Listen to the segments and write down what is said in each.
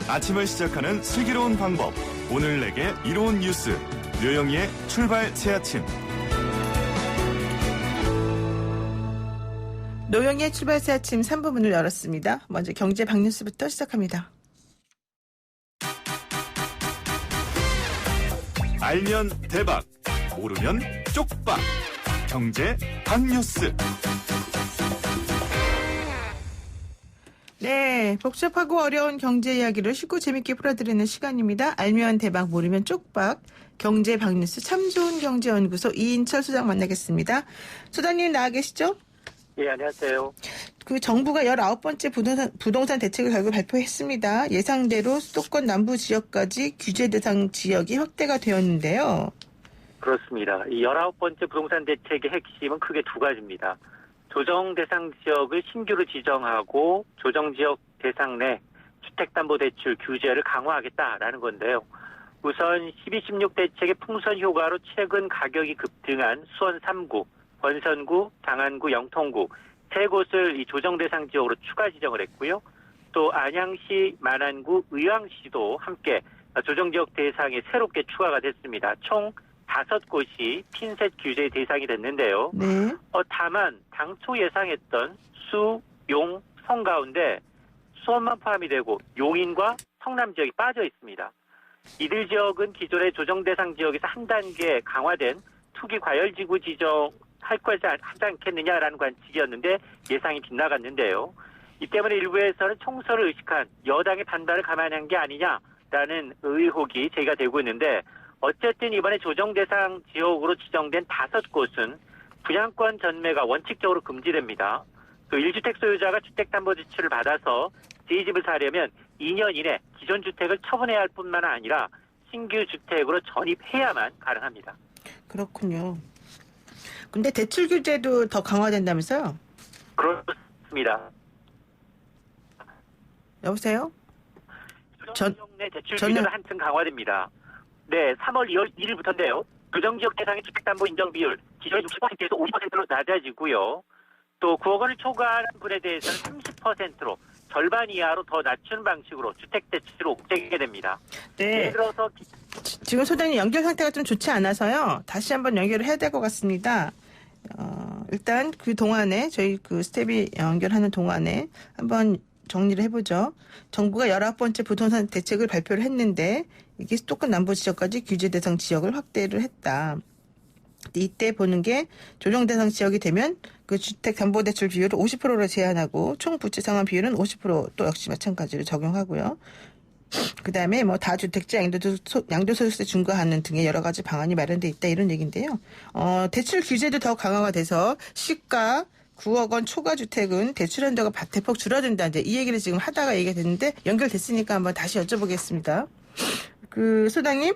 아침을 시작하는 슬기로운 방법. 오늘 내게 이로운 뉴스. 류영희의 출발 새아침. 노영의 출발 새아침 3부 문을 열었습니다. 먼저 경제 박뉴스부터 시작합니다. 알면 대박, 모르면 쪽박. 경제 박뉴스. 네, 복잡하고 어려운 경제 이야기를 쉽고 재밌게 풀어드리는 시간입니다. 알면 대박, 모르면 쪽박. 경제 박뉴스 참 좋은 경제연구소 이인철 소장 만나겠습니다. 소장님 나와 계시죠? 예, 안녕하세요. 그 정부가 19번째 부동산 대책을 결국 발표했습니다. 예상대로 수도권 남부 지역까지 규제 대상 지역이 확대가 되었는데요. 그렇습니다. 이 19번째 부동산 대책의 핵심은 크게 두 가지입니다. 조정 대상 지역을 신규로 지정하고 조정 지역 대상 내 주택담보대출 규제를 강화하겠다라는 건데요. 우선 12.16 대책의 풍선 효과로 최근 가격이 급등한 수원 3구, 권선구, 장안구, 영통구 세 곳을 이 조정 대상 지역으로 추가 지정을 했고요. 또 안양시, 만안구, 의왕시도 함께 조정 지역 대상에 새롭게 추가가 됐습니다. 총 5곳이 핀셋 규제 대상이 됐는데요. 네. 다만 당초 예상했던 수, 용, 성 가운데 수원만 포함이 되고 용인과 성남 지역이 빠져 있습니다. 이들 지역은 기존의 조정 대상 지역에서 한 단계 강화된 투기 과열지구 지정할 거지 하지 않겠느냐라는 관측이었는데 예상이 빗나갔는데요. 이 때문에 일부에서는 총선을 의식한 여당의 판단을 감안한 게 아니냐라는 의혹이 제기가 되고 있는데 어쨌든 이번에 조정 대상 지역으로 지정된 5곳은 분양권 전매가 원칙적으로 금지됩니다. 또 1주택 소유자가 주택담보대출을 받아서 제2집을 사려면 2년 이내 기존 주택을 처분해야 할 뿐만 아니라 신규 주택으로 전입해야만 가능합니다. 그렇군요. 근데 대출 규제도 더 강화된다면서요? 그렇습니다. 여보세요? 조정 지역 내 대출 규제가 한층 강화됩니다. 네, 3월 1일부터인데요. 조정지역 대상의 주택담보 인정 비율 기존의 60%에서 50%로 낮아지고요. 또 9억 원을 초과하는 분에 대해서는 30%로 절반 이하로 더 낮춘 방식으로 주택대출을 옥죄게 됩니다. 네. 예를 들어서 지금 소장님 연결 상태가 좀 좋지 않아서요. 다시 한번 연결을 해야 될 것 같습니다. 일단 그 동안에 저희 그 스텝이 연결하는 동안에 한번 정리를 해보죠. 정부가 19번째 부동산 대책을 발표를 했는데 이게 수도권 남부 지역까지 규제 대상 지역을 확대를 했다. 이때 보는 게 조정 대상 지역이 되면 그 주택담보대출 비율을 50%로 제한하고 총 부채 상환 비율은 50%또 역시 마찬가지로 적용하고요. 그 다음에 뭐 다주택자 양도소득세 중과하는 등의 여러 가지 방안이 마련돼 있다 이런 얘기인데요. 대출 규제도 더 강화가 돼서 시가 9억 원 초과 주택은 대출 한도가 대폭 줄어든다. 이제 이 얘기를 지금 하다가 얘기가 됐는데 연결됐으니까 한번 다시 여쭤보겠습니다. 그 소장님?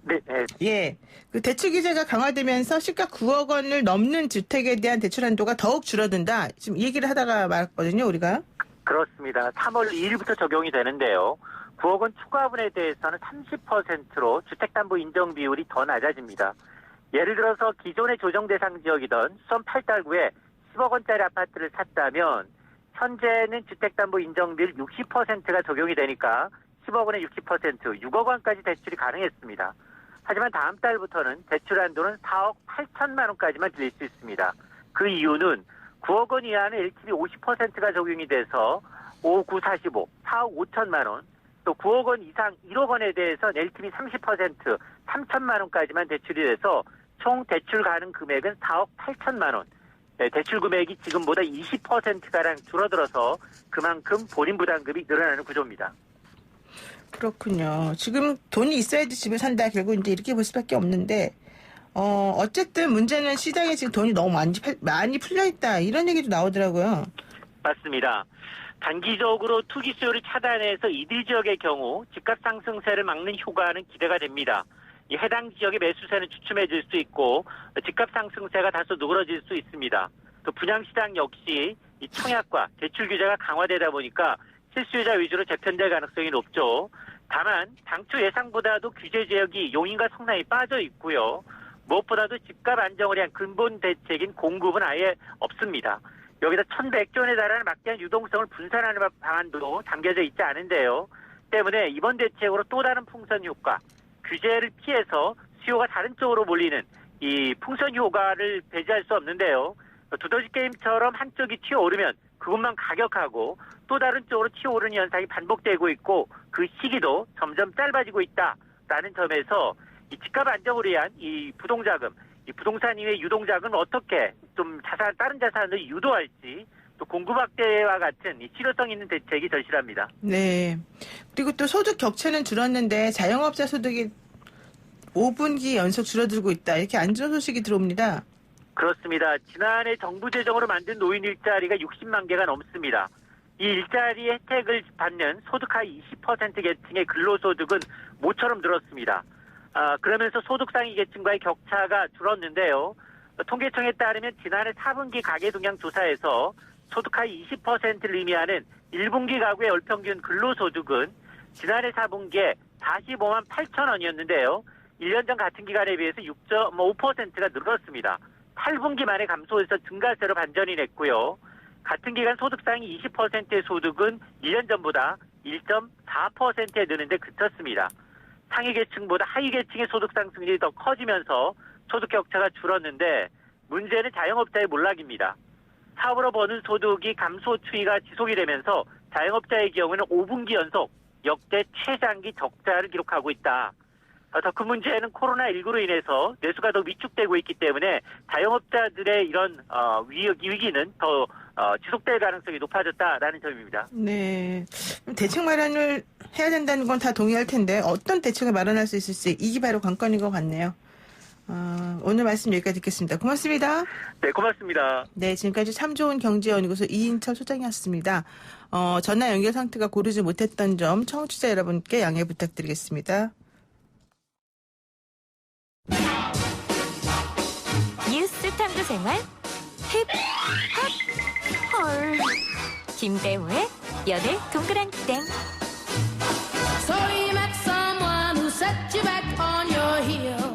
네. 예. 그 대출 규제가 강화되면서 시가 9억 원을 넘는 주택에 대한 대출 한도가 더욱 줄어든다. 지금 이 얘기를 하다가 말았거든요, 우리가. 그렇습니다. 3월 2일부터 적용이 되는데요. 9억 원 추가분에 대해서는 30%로 주택담보 인정 비율이 더 낮아집니다. 예를 들어서 기존의 조정 대상 지역이던 수원 8달구에 10억 원짜리 아파트를 샀다면 현재는 주택담보 인정비율 60%가 적용이 되니까 10억 원에 60%, 6억 원까지 대출이 가능했습니다. 하지만 다음 달부터는 대출 한도는 4억 8천만 원까지만 드릴 수 있습니다. 그 이유는 9억 원 이하는 LTV 50%가 적용이 돼서 5, 9, 45, 4억 5천만 원, 또 9억 원 이상 1억 원에 대해서는 LTV 30%, 3천만 원까지만 대출이 돼서 총 대출 가능 금액은 4억 8천만 원. 네, 대출 금액이 지금보다 20%가량 줄어들어서 그만큼 본인 부담금이 늘어나는 구조입니다. 그렇군요. 지금 돈이 있어야지 집을 산다. 결국 이제 이렇게 볼 수밖에 없는데, 어쨌든 문제는 시장에 지금 돈이 너무 많이 풀려있다. 이런 얘기도 나오더라고요. 맞습니다. 단기적으로 투기 수요를 차단해서 이들 지역의 경우 집값 상승세를 막는 효과는 기대가 됩니다. 이 해당 지역의 매수세는 주춤해질 수 있고 집값 상승세가 다소 누그러질 수 있습니다. 또 분양시장 역시 이 청약과 대출 규제가 강화되다 보니까 실수요자 위주로 재편될 가능성이 높죠. 다만 당초 예상보다도 규제 지역이 용인과 성남이 빠져 있고요. 무엇보다도 집값 안정을 위한 근본 대책인 공급은 아예 없습니다. 여기다 1,100조 원에 달하는 막대한 유동성을 분산하는 방안도 담겨져 있지 않은데요. 때문에 이번 대책으로 또 다른 풍선 효과, 규제를 피해서 수요가 다른 쪽으로 몰리는 이 풍선 효과를 배제할 수 없는데요. 두더지 게임처럼 한쪽이 튀어오르면 그것만 가격하고 또 다른 쪽으로 튀어오르는 현상이 반복되고 있고 그 시기도 점점 짧아지고 있다라는 점에서 이 집값 안정을 위한 이 부동자금, 이 부동산 이외의 유동자금을 어떻게 좀 다른 자산을 유도할지 또 공급 확대와 같은 이 실효성 있는 대책이 절실합니다. 네. 그리고 또 소득 격차는 줄었는데 자영업자 소득이 5분기 연속 줄어들고 있다. 이렇게 안 좋은 소식이 들어옵니다. 그렇습니다. 지난해 정부 재정으로 만든 노인 일자리가 60만 개가 넘습니다. 이 일자리 혜택을 받는 소득 하위 20% 계층의 근로소득은 모처럼 늘었습니다. 그러면서 소득 상위 계층과의 격차가 줄었는데요. 통계청에 따르면 지난해 4분기 가계동향 조사에서 소득 하위 20%를 의미하는 1분기 가구의 월평균 근로소득은 지난해 4분기에 45만 8천 원이었는데요. 1년 전 같은 기간에 비해서 6.5%가 늘었습니다. 8분기 만에 감소해서 증가세로 반전이 냈고요. 같은 기간 소득 상위 20%의 소득은 1년 전보다 1.4%에 느는데 그쳤습니다. 상위 계층보다 하위 계층의 소득 상승률이 더 커지면서 소득 격차가 줄었는데 문제는 자영업자의 몰락입니다. 사업으로 버는 소득이 감소 추이가 지속이 되면서 자영업자의 경우는 5분기 연속 역대 최장기 적자를 기록하고 있다. 더 큰 문제는 코로나19로 인해서 내수가 더 위축되고 있기 때문에 자영업자들의 이런 위기는 더 지속될 가능성이 높아졌다라는 점입니다. 네. 대책 마련을 해야 된다는 건 다 동의할 텐데 어떤 대책을 마련할 수 있을지 이게 바로 관건인 것 같네요. 오늘 말씀 여기까지 듣겠습니다. 고맙습니다. 네, 고맙습니다. 네, 지금까지 참 좋은 경제연구소 이인철 소장이었습니다. 전화 연결 상태가 고르지 못했던 점 청취자 여러분께 양해 부탁드리겠습니다. 뉴스 탐구 생활 힙 헐 김대우의 연애 동그란 땡. So you met someone who set you back on your heels.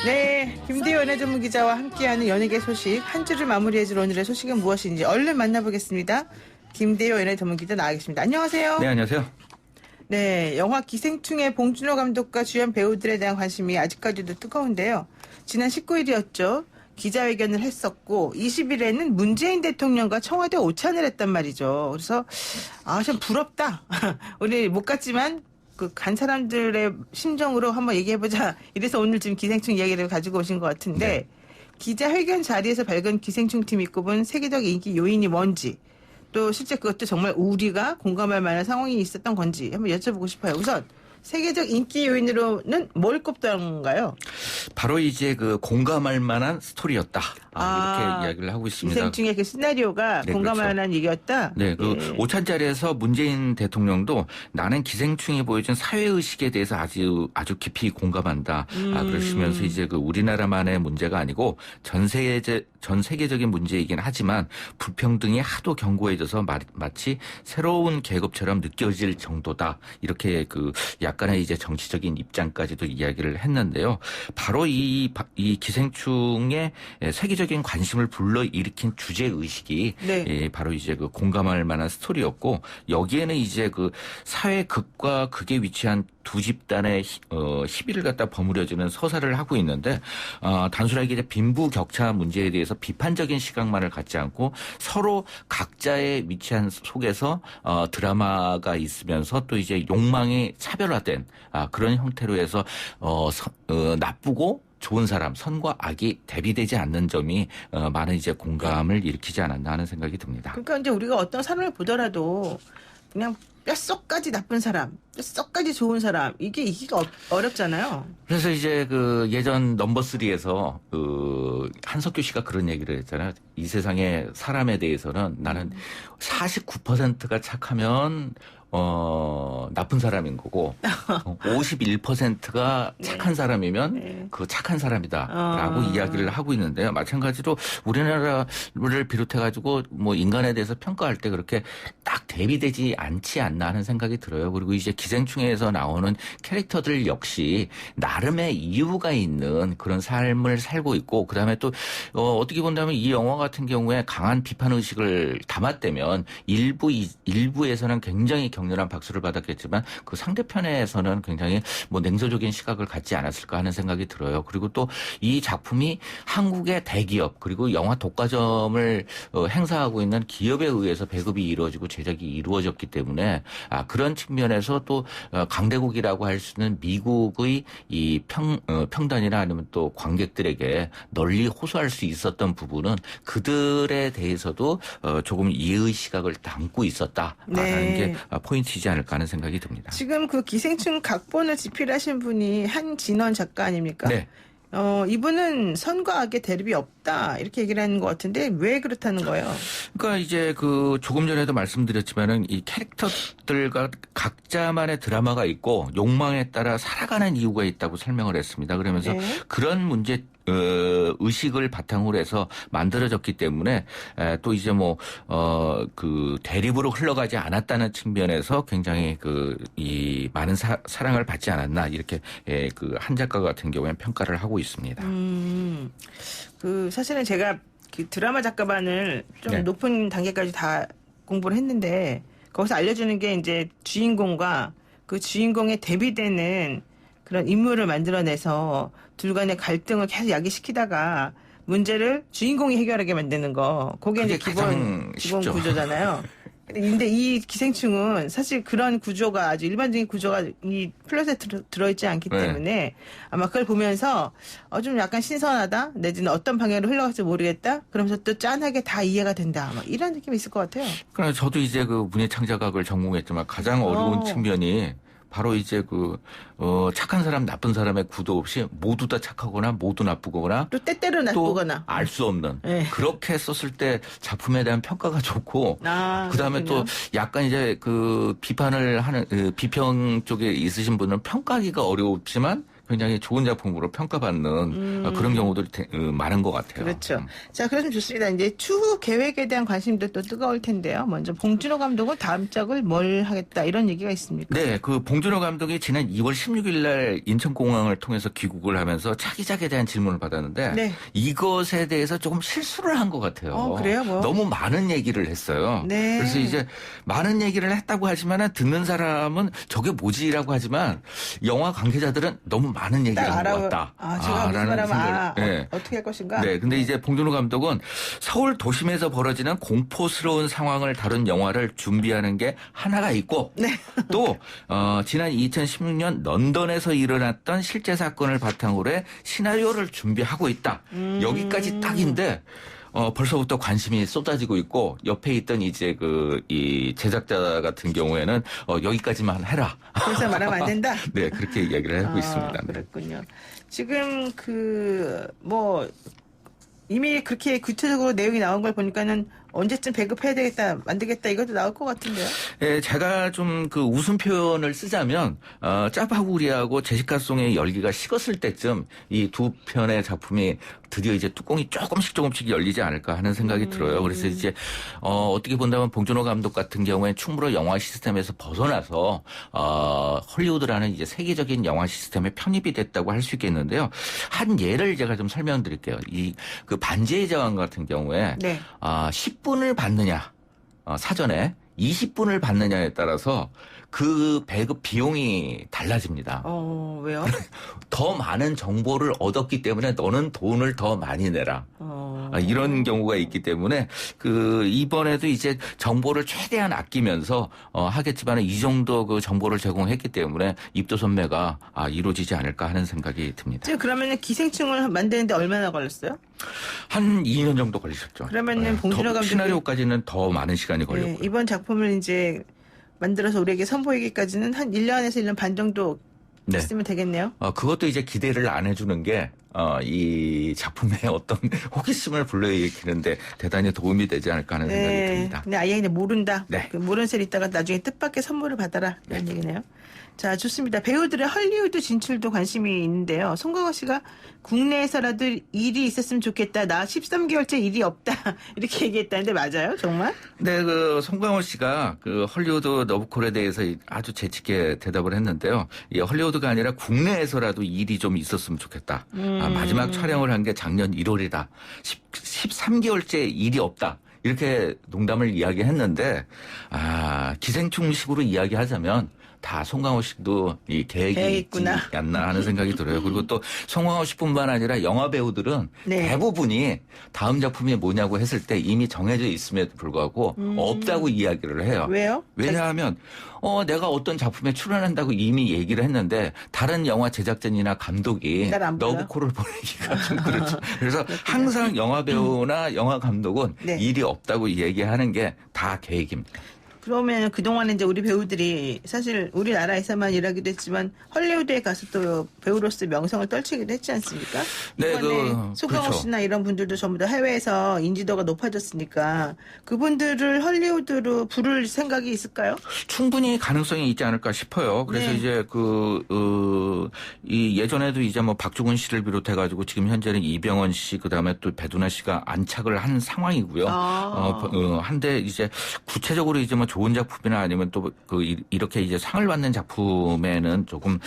네, 김대우 연애 전문 기자와 함께하는 연예계 소식 한 주를 마무리해줄 오늘의 소식은 무엇인지 얼른 만나보겠습니다. 김대우 연애 전문 기자 나와 계십니다. 안녕하세요. 네, 안녕하세요. 네, 영화 기생충의 봉준호 감독과 주연 배우들에 대한 관심이 아직까지도 뜨거운데요. 지난 19일이었죠. 기자회견을 했었고 20일에는 문재인 대통령과 청와대 오찬을 했단 말이죠. 그래서 참 부럽다. 우리 못 갔지만 그 간 사람들의 심정으로 한번 얘기해보자. 이래서 오늘 지금 기생충 이야기를 가지고 오신 것 같은데 네. 기자회견 자리에서 밝은 기생충 팀이 꼽은 세계적 인기 요인이 뭔지 또 실제 그것도 정말 우리가 공감할 만한 상황이 있었던 건지 한번 여쭤보고 싶어요. 우선 세계적 인기 요인으로는 뭘 꼽던가요? 바로 이제 그 공감할 만한 스토리였다. 이렇게 이야기를 하고 있습니다. 기생충의 그 시나리오가 네, 공감할 그렇죠. 만한 얘기였다? 네, 그 오찬자리에서 문재인 대통령도 나는 기생충이 보여준 사회의식에 대해서 아주 깊이 공감한다. 그러시면서 이제 그 우리나라만의 문제가 아니고 전 세계적인 문제이긴 하지만 불평등이 하도 견고해져서 마치 새로운 계급처럼 느껴질 정도다. 이렇게 그 약간의 이제 정치적인 입장까지도 이야기를 했는데요. 바로 이 기생충의 세계적인 관심을 불러일으킨 주제의식이 네. 바로 이제 그 공감할 만한 스토리였고 여기에는 이제 그 사회 극과 극에 위치한 두 집단의 시비를 갖다 버무려주는 서사를 하고 있는데 단순하게 이제 빈부 격차 문제에 대해서 비판적인 시각만을 갖지 않고 서로 각자의 위치한 속에서 드라마가 있으면서 또 이제 욕망이 차별화된 그런 형태로 해서 나쁘고 좋은 사람, 선과 악이 대비되지 않는 점이 많은 이제 공감을 일으키지 않았나 하는 생각이 듭니다. 그러니까 이제 우리가 어떤 사람을 보더라도 그냥 뼛속까지 나쁜 사람, 뼛속까지 좋은 사람 이기가 어렵잖아요. 그래서 이제 그 예전 넘버3에서 그 한석규 씨가 그런 얘기를 했잖아요. 이 세상의 사람에 대해서는 나는 49%가 착하면 나쁜 사람인 거고 51%가 착한 사람이면 그 착한 사람이다라고 이야기를 하고 있는데요. 마찬가지로 우리나라를 비롯해가지고 뭐 인간에 대해서 평가할 때 그렇게 딱 대비되지 않지 않나 하는 생각이 들어요. 그리고 이제 기생충에서 나오는 캐릭터들 역시 나름의 이유가 있는 그런 삶을 살고 있고 그다음에 또 어떻게 본다면 이 영화 같은 경우에 강한 비판 의식을 담았다면 일부에서는 굉장히 격렬한 박수를 받았겠지만 그 상대편에서는 굉장히 뭐 냉소적인 시각을 갖지 않았을까 하는 생각이 들어요. 그리고 또 이 작품이 한국의 대기업 그리고 영화 독과점을 행사하고 있는 기업에 의해서 배급이 이루어지고 제작이 이루어졌기 때문에 그런 측면에서 또 강대국이라고 할 수 있는 미국의 이 평단이나 아니면 또 관객들에게 널리 호소할 수 있었던 부분은 그들에 대해서도 조금 이해의 시각을 담고 있었다라는 게 포인트이지 않을까 하는 생각이 듭니다. 지금 그 기생충 각본을 집필하신 분이 한진원 작가 아닙니까? 네. 이분은 선과 악의 대립이 없다 이렇게 얘기를 하는 것 같은데 왜 그렇다는 거예요? 그러니까 이제 그 조금 전에도 말씀드렸지만은 이 캐릭터들과 각자만의 드라마가 있고 욕망에 따라 살아가는 이유가 있다고 설명을 했습니다. 그러면서 그런 문제 의식을 바탕으로 해서 만들어졌기 때문에 또 이제 그 대립으로 흘러가지 않았다는 측면에서 굉장히 이 많은 사랑을 받지 않았나 이렇게 그 한 작가 같은 경우에는 평가를 하고 있습니다. 그 사실은 제가 그 드라마 작가반을 좀 높은 단계까지 다 공부를 했는데 거기서 알려주는 게 이제 주인공과 그 주인공에 대비되는 그런 인물을 만들어내서 둘 간의 갈등을 계속 야기시키다가 문제를 주인공이 해결하게 만드는 거. 그게 이제 기본 구조잖아요. 근데 이 기생충은 사실 그런 구조가 아주 일반적인 구조가 이 플롯에 들어있지 않기 때문에 아마 그걸 보면서 좀 약간 신선하다 내지는 어떤 방향으로 흘러갈지 모르겠다 그러면서 또 짠하게 다 이해가 된다 막 이런 느낌이 있을 것 같아요. 그러나 저도 이제 그 문예창작학을 전공했지만 가장 어려운 측면이 바로 이제 착한 사람, 나쁜 사람의 구도 없이 모두 다 착하거나 모두 나쁘거나 또 때때로 나쁘거나 알 수 없는 그렇게 썼을 때 작품에 대한 평가가 좋고 그다음에 또 약간 이제 그 비판을 하는 비평 쪽에 있으신 분은 평가하기가 어렵지만 굉장히 좋은 작품으로 평가받는 그런 경우들이 많은 것 같아요. 그렇죠. 자, 그러면 좋습니다. 이제 추후 계획에 대한 관심도 또 뜨거울 텐데요. 먼저 봉준호 감독은 다음 작을 뭘 하겠다 이런 얘기가 있습니까? 네, 그 봉준호 감독이 지난 2월 16일 날 인천공항을 통해서 귀국을 하면서 차기작에 대한 질문을 받았는데 이것에 대해서 조금 실수를 한 것 같아요. 그래요? 너무 많은 얘기를 했어요. 그래서 이제 많은 얘기를 했다고 하지만 듣는 사람은 저게 뭐지라고 하지만 영화 관계자들은 너무 많은 얘기를 한 것 같다. 제가 무슨 말하면 어떻게 할 것인가? 네, 근데 이제 봉준호 감독은 서울 도심에서 벌어지는 공포스러운 상황을 다룬 영화를 준비하는 게 하나가 있고 또 지난 2016년 런던에서 일어났던 실제 사건을 바탕으로 해 시나리오를 준비하고 있다. 여기까지 딱인데 벌써부터 관심이 쏟아지고 있고 옆에 있던 이제 이 제작자 같은 경우에는 여기까지만 해라. 그래서 말하면 안 된다. 네, 그렇게 이야기를 하고 있습니다. 그렇군요. 지금 이미 그렇게 구체적으로 내용이 나온 걸 보니까는 언제쯤 배급해야 되겠다, 만들겠다 이것도 나올 것 같은데요. 예, 제가 좀 그 웃음 표현을 쓰자면 짜파구리하고 제시카송의 열기가 식었을 때쯤 이 두 편의 작품이 드디어 이제 뚜껑이 조금씩 열리지 않을까 하는 생각이 들어요. 그래서 이제 어떻게 본다면 봉준호 감독 같은 경우에 충무로 영화 시스템에서 벗어나서 헐리우드라는 이제 세계적인 영화 시스템에 편입이 됐다고 할 수 있겠는데요. 한 예를 제가 좀 설명드릴게요. 그 반지의 제왕 같은 경우에 10분을 받느냐 사전에 20분을 받느냐에 따라서 그 배급 비용이 달라집니다. 왜요? 더 많은 정보를 얻었기 때문에 너는 돈을 더 많이 내라. 이런 경우가 있기 때문에 이번에도 이제 정보를 최대한 아끼면서 하겠지만 이 정도 그 정보를 제공했기 때문에 입도선매가 이루어지지 않을까 하는 생각이 듭니다. 지금 그러면은 기생충을 만드는데 얼마나 걸렸어요? 한 2년 정도 걸리셨죠. 그러면은 봉준호 감독 시나리오까지는 더 많은 시간이 걸렸고요. 이번 작품을 이제 만들어서 우리에게 선보이기까지는 한 1년에서 1년 반 정도 있으면 되겠네요. 그것도 이제 기대를 안 해주는 게 이 작품의 어떤 호기심을 불러일으키는데 대단히 도움이 되지 않을까 하는 생각이 듭니다. 근데 아예 그냥 모른다. 네. 모르는 셈 있다가 나중에 뜻밖의 선물을 받아라. 이런 얘기네요. 자, 좋습니다. 배우들의 헐리우드 진출도 관심이 있는데요. 송강호 씨가 국내에서라도 일이 있었으면 좋겠다. 나 13개월째 일이 없다. 이렇게 얘기했다는데 맞아요? 정말? 네, 송강호 씨가 헐리우드 러브콜에 대해서 아주 재치있게 대답을 했는데요. 이 헐리우드가 아니라 국내에서라도 일이 좀 있었으면 좋겠다. 마지막 촬영을 한 게 작년 1월이다. 13개월째 일이 없다. 이렇게 농담을 이야기했는데 기생충식으로 이야기하자면 다 송강호 씨도 이 계획이 있지 않나 하는 생각이 들어요. 그리고 또 송강호 씨뿐만 아니라 영화 배우들은 네. 대부분이 다음 작품이 뭐냐고 했을 때 이미 정해져 있음에도 불구하고 없다고 이야기를 해요. 왜요? 왜냐하면 내가 어떤 작품에 출연한다고 이미 얘기를 했는데 다른 영화 제작진이나 감독이 날 안 불러요? 너브콜을 보내기가 좀 그렇죠. 그래서 항상 영화 배우나 영화 감독은 네. 일이 없다고 얘기하는 게 다 계획입니다. 그러면 그동안에 이제 우리 배우들이 사실 우리나라에서만 일하기도 했지만 헐리우드에 가서 또 배우로서 명성을 떨치기도 했지 않습니까? 네, 이번에 소강호 그렇죠. 씨나 이런 분들도 전부 다 해외에서 인지도가 높아졌으니까 그분들을 헐리우드로 부를 생각이 있을까요? 충분히 가능성이 있지 않을까 싶어요. 그래서 네. 이제 이 예전에도 이제 뭐 박중훈 씨를 비롯해가지고 지금 현재는 이병헌 씨, 그 다음에 또 배두나 씨가 안착을 한 상황이고요. 한데 이제 구체적으로 이제 뭐 좋은 작품이나 아니면 또 이렇게 이제 상을 받는 작품에는 조금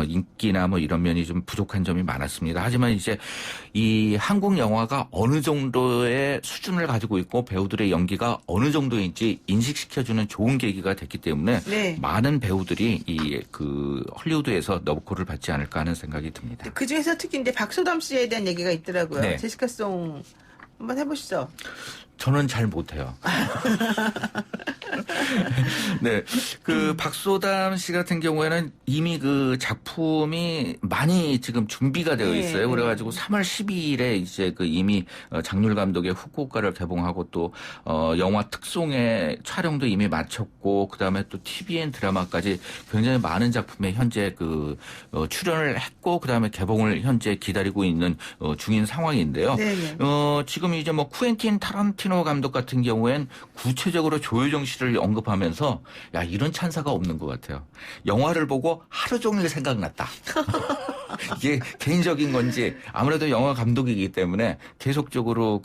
인기나 뭐 이런 면이 좀 부족한 점이 많았습니다. 하지만 이제 이 한국 영화가 어느 정도의 수준을 가지고 있고 배우들의 연기가 어느 정도인지 인식시켜주는 좋은 계기가 됐기 때문에 네. 많은 배우들이 헐리우드에서 너브콜을 받지 않을까 하는 생각이 듭니다. 그 중에서 특히 이제 박소담 씨에 대한 얘기가 있더라고요. 네. 제시카송 한번 해보시죠. 저는 잘 못해요. 네. 박소담 씨 같은 경우에는 이미 그 작품이 많이 지금 준비가 되어 있어요. 네. 그래가지고 3월 12일에 이제 이미 장률 감독의 후쿠오카를 개봉하고 또, 영화 특송의 촬영도 이미 마쳤고, 그 다음에 또 TVN 드라마까지 굉장히 많은 작품에 현재 출연을 했고, 그 다음에 개봉을 현재 기다리고 있는 중인 상황인데요. 네네. 지금 이제 뭐 쿠엔틴 타란티노 감독 같은 경우엔 구체적으로 조효정 씨를 언급하면서 야 이런 찬사가 없는 것 같아요. 영화를 보고 하루 종일 생각났다. 이게 개인적인 건지 아무래도 영화 감독이기 때문에 계속적으로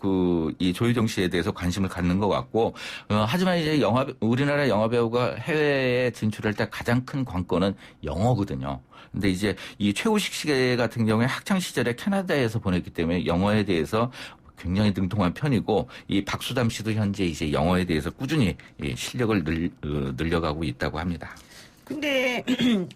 이 조효정 씨에 대해서 관심을 갖는 것 같고 하지만 이제 우리나라 영화 배우가 해외에 진출할 때 가장 큰 관건은 영어거든요. 근데 이제 이 최우식 씨 같은 경우에 학창 시절에 캐나다에서 보냈기 때문에 영어에 대해서 굉장히 능통한 편이고 이 박수담 씨도 현재 이제 영어에 대해서 꾸준히 실력을 늘려가고 있다고 합니다. 근데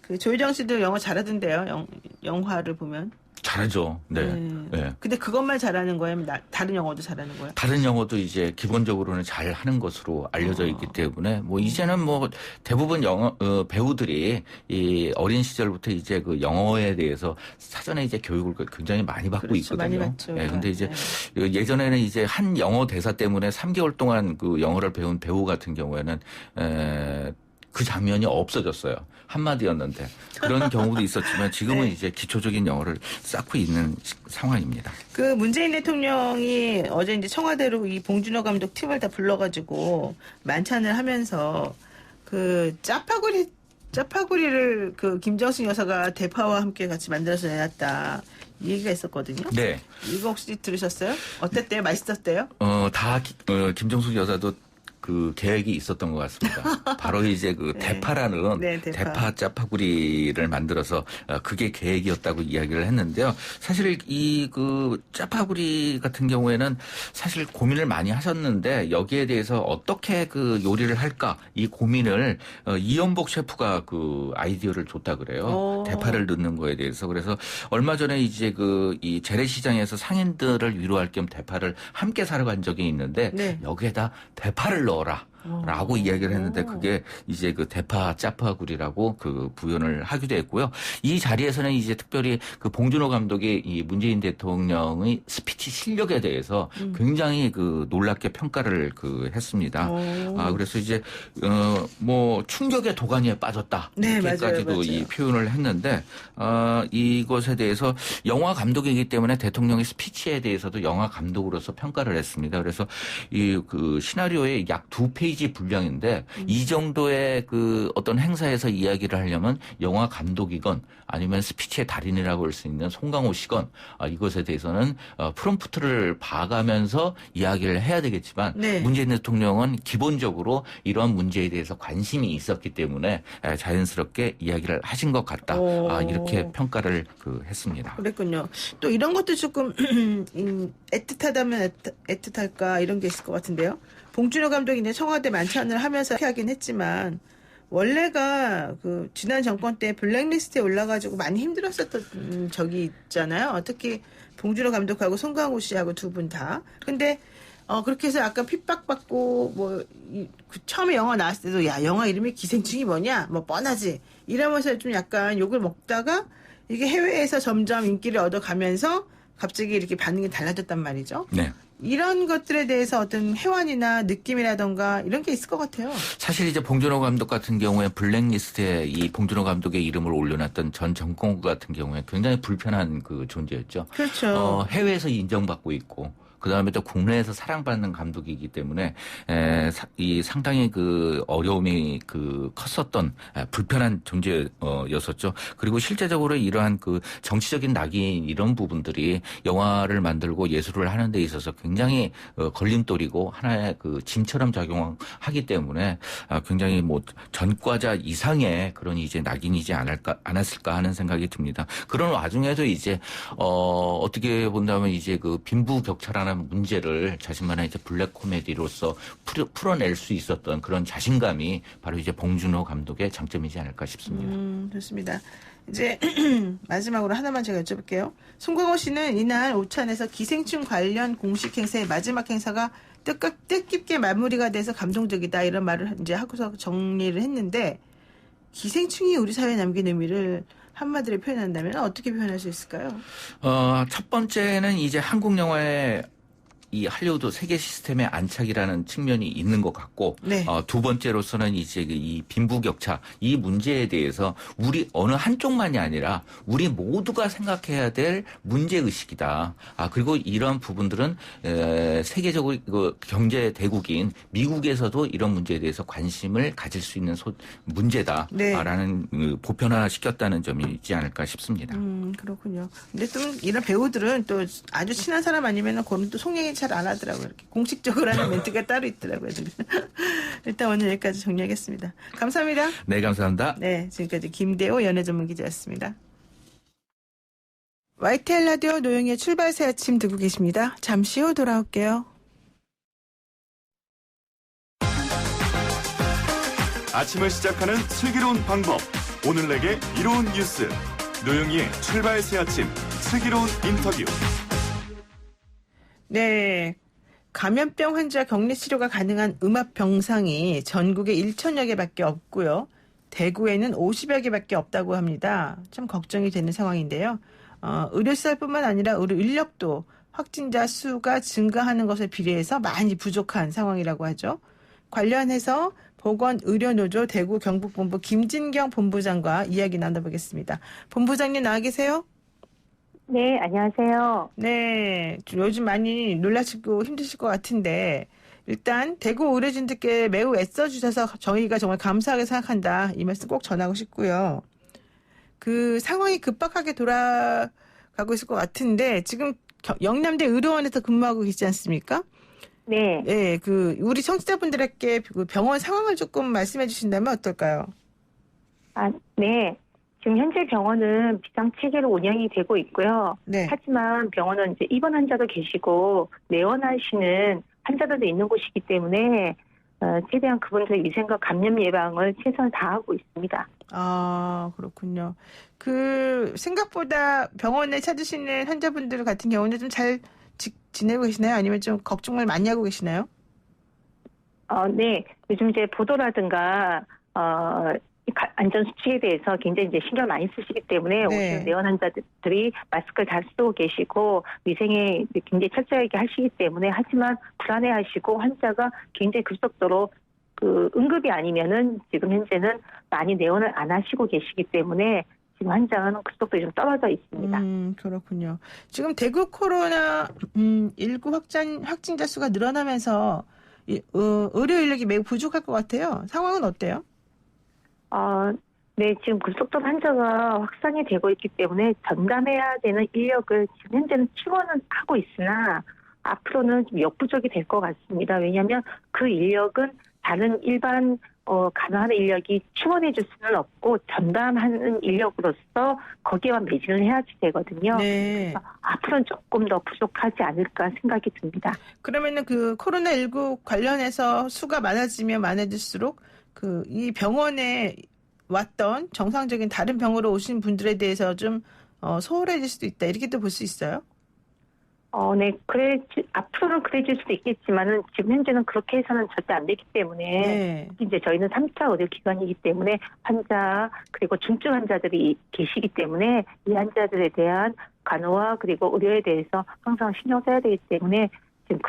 그 조효정 씨도 영어 잘하던데요. 영화를 보면. 잘하죠. 네. 네. 근데 그것만 잘하는 거예요? 다른 영어도 잘하는 거예요? 다른 영어도 이제 기본적으로는 잘 하는 것으로 알려져 있기 때문에 뭐 이제는 뭐 대부분 배우들이 이 어린 시절부터 이제 그 영어에 대해서 사전에 이제 교육을 굉장히 많이 받고 그렇죠. 있거든요. 많이 받죠. 네. 근데 이제 예전에는 이제 한 영어 대사 때문에 3개월 동안 그 영어를 배운 배우 같은 경우에는 그 장면이 없어졌어요. 한마디였는데. 그런 경우도 있었지만 지금은 네. 이제 기초적인 영어를 쌓고 있는 상황입니다. 그 문재인 대통령이 어제 이제 청와대로 이 봉준호 감독 팀을 다 불러가지고 만찬을 하면서 그 짜파구리를 그 김정숙 여사가 대파와 함께 같이 만들어서 내놨다. 이 얘기가 있었거든요. 네. 이거 혹시 들으셨어요? 어땠대요? 맛있었대요? 김정숙 여사도 그 계획이 있었던 것 같습니다. 바로 이제 그 네. 대파라는 네, 대파. 짜파구리를 만들어서 그게 계획이었다고 이야기를 했는데요. 사실 이 그 짜파구리 같은 경우에는 사실 고민을 많이 하셨는데 여기에 대해서 어떻게 그 요리를 할까 이 고민을 이연복 셰프가 그 아이디어를 줬다 그래요. 대파를 넣는 거에 대해서. 그래서 얼마 전에 이제 이 재래시장에서 상인들을 위로할 겸 대파를 함께 사러 간 적이 있는데 네. 여기에다 대파를 넣어라. 라고 이야기를 했는데 그게 이제 그 대파 짜파구리라고 그 부연을 하기도 했고요. 이 자리에서는 이제 특별히 그 봉준호 감독이 이 문재인 대통령의 스피치 실력에 대해서 굉장히 그 놀랍게 평가를 했습니다. 그래서 이제 뭐 충격의 도가니에 빠졌다. 네, 이렇게까지도 맞아요. 이 표현을 했는데 이것에 대해서 영화 감독이기 때문에 대통령의 스피치에 대해서도 영화 감독으로서 평가를 했습니다. 그래서 이 그 시나리오에 약 2페이지 스테이지 분량인데 이 정도의 그 어떤 행사에서 이야기를 하려면 영화 감독이건 아니면 스피치의 달인이라고 할 수 있는 송강호 씨건 이것에 대해서는 프롬프트를 봐가면서 이야기를 해야 되겠지만 네. 문재인 대통령은 기본적으로 이러한 문제에 대해서 관심이 있었기 때문에 자연스럽게 이야기를 하신 것 같다. 이렇게 평가를 했습니다. 그랬군요. 또 이런 것도 조금 애틋하다면 애틋할까 이런 게 있을 것 같은데요. 봉준호 감독이 이제 청와대 만찬을 하면서 하긴 했지만 원래가 그 지난 정권 때 블랙리스트에 올라가지고 많이 힘들었었던 적이 있잖아요. 특히 봉준호 감독하고 송강호 씨하고 두 분 다. 근데 그렇게 해서 약간 핍박받고 처음에 영화 나왔을 때도 야 영화 이름이 기생충이 뭐냐 뭐 뻔하지 이러면서 좀 약간 욕을 먹다가 이게 해외에서 점점 인기를 얻어가면서 갑자기 이렇게 반응이 달라졌단 말이죠. 네. 이런 것들에 대해서 어떤 해완이나 느낌이라던가 이런 게 있을 것 같아요. 사실 이제 봉준호 감독 같은 경우에 블랙리스트에 이 봉준호 감독의 이름을 올려놨던 전 정권구 같은 경우에 굉장히 불편한 그 존재였죠. 그렇죠. 해외에서 인정받고 있고 그다음에 또 국내에서 사랑받는 감독이기 때문에 이 상당히 그 어려움이 컸었던 불편한 존재였었죠. 그리고 실제적으로 이러한 그 정치적인 낙인 이런 부분들이 영화를 만들고 예술을 하는 데 있어서 굉장히 걸림돌이고 하나의 그 짐처럼 작용하기 때문에 굉장히 뭐 전과자 이상의 그런 이제 낙인이지 않았을까 하는 생각이 듭니다. 그런 와중에도 이제 어떻게 본다면 이제 그 빈부격차라는 문제를 자신만의 이제 블랙 코미디로서 풀어낼 수 있었던 그런 자신감이 바로 이제 봉준호 감독의 장점이지 않을까 싶습니다. 좋습니다. 이제 마지막으로 하나만 제가 여쭤볼게요. 송강호 씨는 이날 오찬에서 기생충 관련 공식 행사의 마지막 행사가 뜻깊게 마무리가 돼서 감동적이다 이런 말을 이제 하고서 정리를 했는데 기생충이 우리 사회에 남긴 의미를 한마디로 표현한다면 어떻게 표현할 수 있을까요? 첫 번째는 이제 한국 영화의 이 할리우드 세계 시스템의 안착이라는 측면이 있는 것 같고, 네. 두 번째로서는 이제 이 빈부격차 이 문제에 대해서 우리 어느 한쪽만이 아니라 우리 모두가 생각해야 될 문제 의식이다. 그리고 이런 부분들은 세계적으로 경제 대국인 미국에서도 이런 문제에 대해서 관심을 가질 수 있는 문제다라는 네. 보편화시켰다는 점이 있지 않을까 싶습니다. 그렇군요. 근데 또 이런 배우들은 또 아주 친한 사람 아니면은 그런 또 송영이 잘 안 하더라고요. 이렇게 공식적으로 하는 멘트가 따로 있더라고요. 일단 오늘 여기까지 정리하겠습니다. 감사합니다. 네, 감사합니다. 네, 지금까지 김대호 연예전문기자였습니다. YTN 라디오 노영의 출발새 아침 듣고 계십니다. 잠시 후 돌아올게요. 아침을 시작하는 슬기로운 방법. 오늘 내게 이로운 뉴스. 노영희의 출발 새 아침 슬기로운 인터뷰. 네. 감염병 환자 격리 치료가 가능한 음압병상이 전국에 1,000여 개밖에 없고요. 대구에는 50여 개밖에 없다고 합니다. 참 걱정이 되는 상황인데요. 의료시설뿐만 아니라 의료 인력도 확진자 수가 증가하는 것에 비례해서 많이 부족한 상황이라고 하죠. 관련해서 보건의료노조 대구 경북본부 김진경 본부장과 이야기 나눠보겠습니다. 본부장님 나와 계세요? 네, 안녕하세요. 네, 요즘 많이 놀라시고 힘드실 것 같은데 일단 대구 의료진들께 매우 애써주셔서 저희가 정말 감사하게 생각한다. 이 말씀 꼭 전하고 싶고요. 그 상황이 급박하게 돌아가고 있을 것 같은데 지금 영남대 의료원에서 근무하고 계시지 않습니까? 네. 네, 우리 청취자분들에게 그 병원 상황을 조금 말씀해 주신다면 어떨까요? 네. 지금 현재 병원은 비상체계로 운영이 되고 있고요. 네. 하지만 병원은 이제 입원 환자도 계시고 내원하시는 환자들도 있는 곳이기 때문에 최대한 그분들의 위생과 감염 예방을 최선을 다하고 있습니다. 그렇군요. 생각보다 병원에 찾으시는 환자분들 같은 경우는 좀 잘 지내고 계시나요? 아니면 좀 걱정을 많이 하고 계시나요? 네. 요즘 이제 보도라든가, 안전 수칙에 대해서 굉장히 이제 신경 많이 쓰시기 때문에 오시는 내원 환자들이 마스크를 잘 쓰고 계시고 위생에 굉장히 철저하게 하시기 때문에 하지만 불안해하시고 환자가 굉장히 급속도로 응급이 아니면은 지금 현재는 많이 내원을 안 하시고 계시기 때문에 지금 환자는 급속도로 좀 떨어져 있습니다. 그렇군요. 지금 대구 코로나 19 확진자 수가 늘어나면서 의료 인력이 매우 부족할 것 같아요. 상황은 어때요? 네, 지금 급속도로 환자가 확산이 되고 있기 때문에 전담해야 되는 인력을 지금 현재는 지원은 하고 있으나 앞으로는 좀 역부족이 될 것 같습니다. 왜냐하면 그 인력은 다른 일반 간호하는 인력이 지원해 줄 수는 없고 전담하는 인력으로서 거기에만 매진을 해야지 되거든요. 네. 그래서 앞으로는 조금 더 부족하지 않을까 생각이 듭니다. 그러면은 그 코로나19 관련해서 수가 많아지면 많아질수록 이 병원에 왔던 정상적인 다른 병으로 오신 분들에 대해서 좀 소홀해질 수도 있다. 이렇게도 볼 수 있어요? 네, 앞으로는 그래질 수도 있겠지만은 지금 현재는 그렇게 해서는 절대 안 되기 때문에 네. 이제 저희는 3차 의료기관이기 때문에 환자 그리고 중증 환자들이 계시기 때문에 이 환자들에 대한 간호와 그리고 의료에 대해서 항상 신경 써야 되기 때문에 지금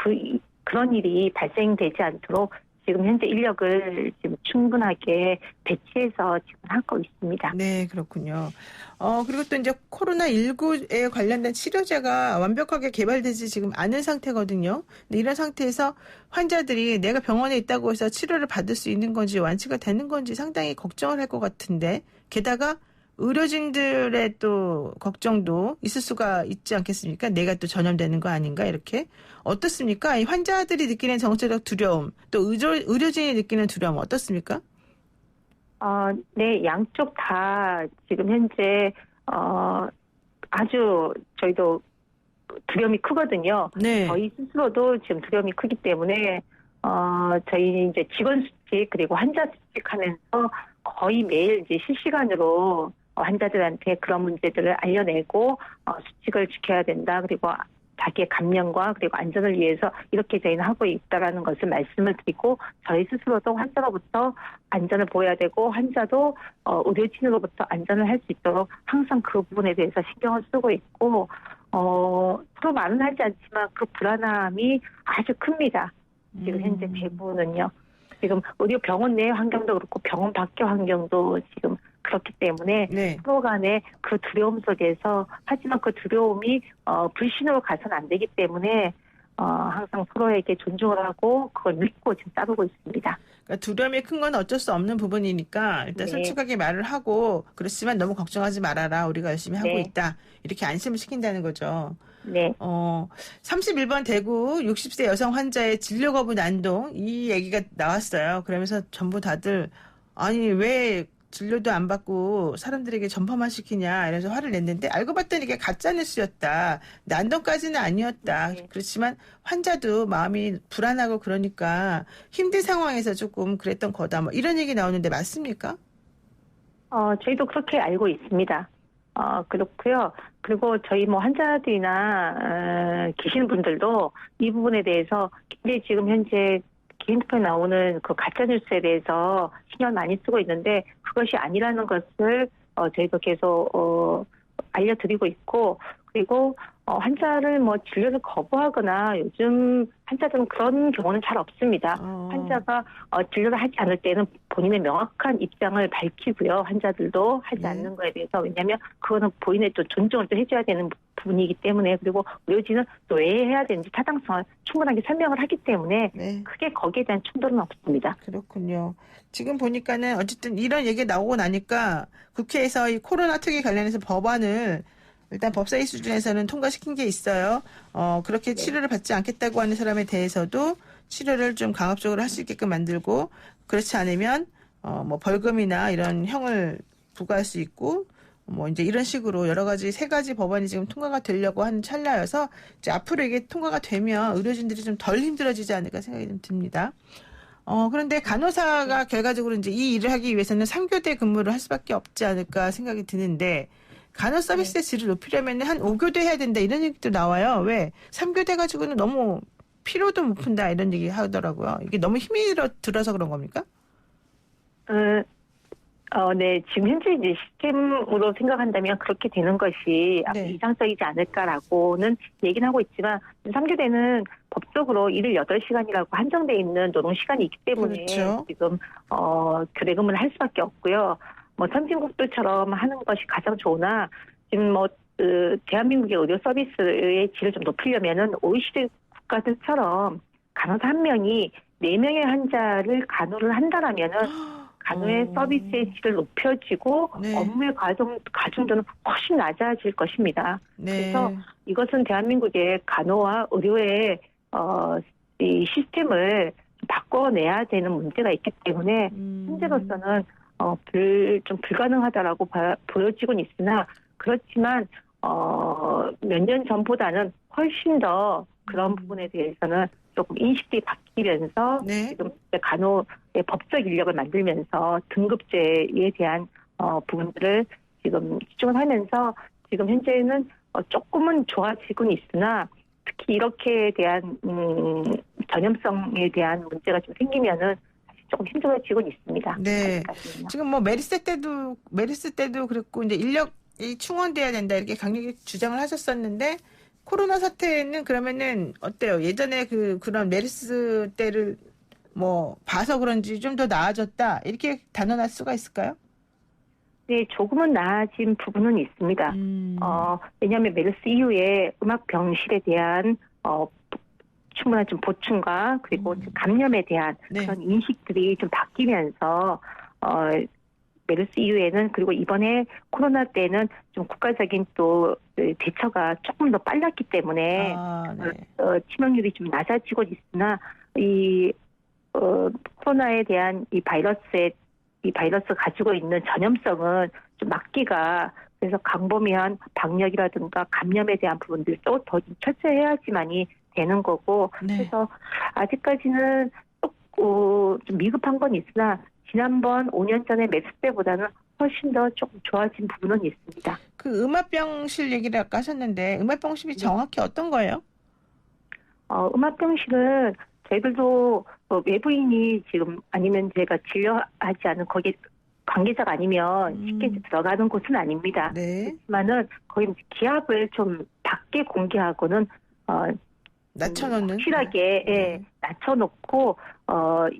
그런 일이 발생되지 않도록 지금 현재 인력을 지금 충분하게 배치해서 지금 하고 있습니다. 네, 그렇군요. 그리고 또 이제 코로나19에 관련된 치료제가 완벽하게 개발되지 지금 않은 상태거든요. 근데 이런 상태에서 환자들이 내가 병원에 있다고 해서 치료를 받을 수 있는 건지 완치가 되는 건지 상당히 걱정을 할 것 같은데, 게다가 의료진들의 또 걱정도 있을 수가 있지 않겠습니까? 내가 또 전염되는 거 아닌가 이렇게. 어떻습니까? 이 환자들이 느끼는 정서적 두려움, 또 의료진이 느끼는 두려움 어떻습니까? 네, 양쪽 다 지금 현재 아주 저희도 두려움이 크거든요. 네. 저희 스스로도 지금 두려움이 크기 때문에 저희 이제 직원 수칙 그리고 환자 수칙하면서 거의 매일 이제 실시간으로 환자들한테 그런 문제들을 알려내고 수칙을 지켜야 된다. 그리고 자기의 감염과 그리고 안전을 위해서 이렇게 저희는 하고 있다라는 것을 말씀을 드리고 저희 스스로도 환자로부터 안전을 보여야 되고 환자도 의료진으로부터 안전을 할 수 있도록 항상 그 부분에 대해서 신경을 쓰고 있고 서로 말은 하지 않지만 그 불안함이 아주 큽니다. 지금 현재 대부분은요. 지금 의료 병원 내 환경도 그렇고 병원 밖의 환경도 지금 그렇기 때문에 네. 서로 간에 그 두려움 속에서 하지만 그 두려움이 불신으로 가서는 안 되기 때문에 항상 서로에게 존중을 하고 그걸 믿고 지금 따르고 있습니다. 그러니까 두려움이 큰 건 어쩔 수 없는 부분이니까 일단 네. 솔직하게 말을 하고 그렇지만 너무 걱정하지 말아라. 우리가 열심히 하고 네. 있다. 이렇게 안심을 시킨다는 거죠. 네. 31번 대구 60세 여성 환자의 진료 거부 난동 이 얘기가 나왔어요. 그러면서 전부 다들 아니 왜 진료도 안 받고 사람들에게 전파만 시키냐 이래서 화를 냈는데 알고 봤더니 이게 가짜 뉴스였다. 난동까지는 아니었다. 네. 그렇지만 환자도 마음이 불안하고 그러니까 힘든 상황에서 조금 그랬던 거다. 뭐 이런 얘기 나오는데 맞습니까? 저희도 그렇게 알고 있습니다. 그렇고요. 그리고 저희 뭐 환자들이나 계시는 분들도 이 부분에 대해서 굉장히 지금 현재 핸드폰에 나오는 그 가짜 뉴스에 대해서 신경 많이 쓰고 있는데 그것이 아니라는 것을 저희도 계속 알려드리고 있고 그리고 환자를 뭐 진료를 거부하거나 요즘 환자들은 그런 경우는 잘 없습니다. 환자가 진료를 하지 않을 때는 본인의 명확한 입장을 밝히고요. 환자들도 하지 않는 거에 대해서 왜냐하면 그거는 본인의 또 존중을 또 해줘야 되는 부분이기 때문에 그리고 의료진은 또 왜 해야 되는지 타당성을 충분하게 설명을 하기 때문에 네. 크게 거기에 대한 충돌은 없습니다. 그렇군요. 지금 보니까는 어쨌든 이런 얘기 나오고 나니까 국회에서 이 코로나 특위 관련해서 법안을 일단 법사위 수준에서는 통과시킨 게 있어요. 그렇게 치료를 받지 않겠다고 하는 사람에 대해서도 치료를 좀 강압적으로 할 수 있게끔 만들고 그렇지 않으면 뭐 벌금이나 이런 형을 부과할 수 있고 뭐 이제 이런 식으로 여러 가지 3가지 법안이 지금 통과가 되려고 하는 찰나여서 이제 앞으로 이게 통과가 되면 의료진들이 좀 덜 힘들어지지 않을까 생각이 좀 듭니다. 그런데 간호사가 결과적으로 이제 이 일을 하기 위해서는 3교대 근무를 할 수밖에 없지 않을까 생각이 드는데 간호 서비스의 질을 높이려면 한 5교대 해야 된다 이런 얘기도 나와요. 왜? 3교대 가지고는 너무 피로도 못 푼다 이런 얘기 하더라고요. 이게 너무 힘이 들어서 그런 겁니까? 네. 지금 현재 이제 시스템으로 생각한다면 그렇게 되는 것이 네. 이상적이지 않을까라고는 얘기는 하고 있지만 3교대는 법적으로 일을 8시간이라고 한정돼 있는 노동 시간이 있기 때문에 그렇죠. 지금 교대 근무를 할 수밖에 없고요. 뭐 선진국들처럼 하는 것이 가장 좋으나 지금 뭐 대한민국의 의료 서비스의 질을 좀 높이려면은 OECD 국가들처럼 간호사 한 명이 4명의 환자를 간호를 한다라면은 간호의 서비스의 질을 높여지고 네. 업무의 가중도는 훨씬 낮아질 것입니다. 네. 그래서 이것은 대한민국의 간호와 의료의 이 시스템을 바꿔내야 되는 문제가 있기 때문에 현재로서는 좀 불가능하다라고 보여지고는 있으나 그렇지만 몇 년 전보다는 훨씬 더 그런 부분에 대해서는 조금 인식이 바뀌면서 네. 지금 간호의 법적 인력을 만들면서 등급제에 대한 부분들을 지금 집중을 하면서 지금 현재는 조금은 좋아지고는 있으나 특히 이렇게 대한 전염성에 대한 문제가 좀 생기면은 사실 조금 힘들어지고는 있습니다. 네. 아직까지는요. 지금 뭐 메르스 때도 그랬고 이제 인력이 충원돼야 된다 이렇게 강력히 주장을 하셨었는데 코로나 사태는 그러면은 어때요? 예전에 그런 메르스 때를 뭐 봐서 그런지 좀 더 나아졌다 이렇게 단언할 수가 있을까요? 네, 조금은 나아진 부분은 있습니다. 왜냐하면 메르스 이후에 음압병실에 대한 충분한 좀 보충과 그리고 감염에 대한 네. 그런 인식들이 좀 바뀌면서 메르스 이후에는 그리고 이번에 코로나 때는 좀 국가적인 또 대처가 조금 더 빨랐기 때문에 네. 치명률이 좀 낮아지고 있으나 이 코로나에 대한 이 바이러스 가지고 있는 전염성은 좀 막기가 그래서 광범위한 방역이라든가 감염에 대한 부분들도 더 철저해야지만이 되는 거고 네. 그래서 아직까지는 좀 미흡한 건 있으나 지난번 5년 전에 메르스 때보다는 훨씬 더 조금 좋아진 부분은 있습니다. 그 음압병실 얘기를 아까 하셨는데 음압병실이 정확히 어떤 거예요? 음압병실은 저희들도 외부인이 지금 아니면 제가 진료하지 않은 거기 관계자가 아니면 쉽게 들어가는 곳은 아닙니다. 네. 그렇지만은 거의 기압을 좀 밖에 공개하고는 낮춰놓는 확실하게 네. 낮춰놓고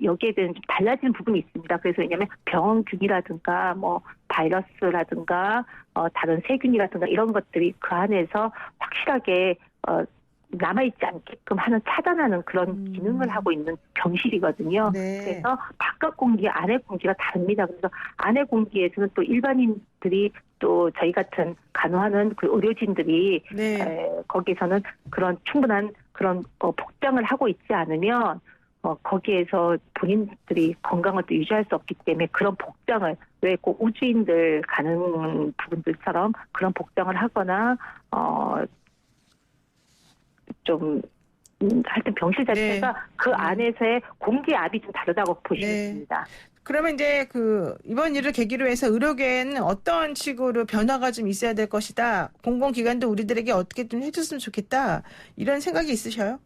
여기에 대한 좀 달라진 부분이 있습니다. 그래서 왜냐하면 병원균이라든가 뭐 바이러스라든가 다른 세균이라든가 이런 것들이 그 안에서 확실하게 남아있지 않게끔 하는 차단하는 그런 기능을 하고 있는 병실이거든요. 네. 그래서 바깥 공기, 안의 공기가 다릅니다. 그래서 안의 공기에서는 또 일반인들이 또 저희 같은 간호하는 그 의료진들이 네. 거기서는 그런 충분한 그런 복장을 하고 있지 않으면 거기에서 본인들이 건강을 또 유지할 수 없기 때문에 그런 복장을 왜 꼭 우주인들 가는 부분들처럼 그런 복장을 하거나 좀 하여튼 병실 자체가 네. 그 안에서의 공기압이 좀 다르다고 보시면 네. 됩니다. 그러면 이제 이번 일을 계기로 해서 의료계에는 어떤 식으로 변화가 좀 있어야 될 것이다. 공공기관도 우리들에게 어떻게 좀 해줬으면 좋겠다. 이런 생각이 있으셔요?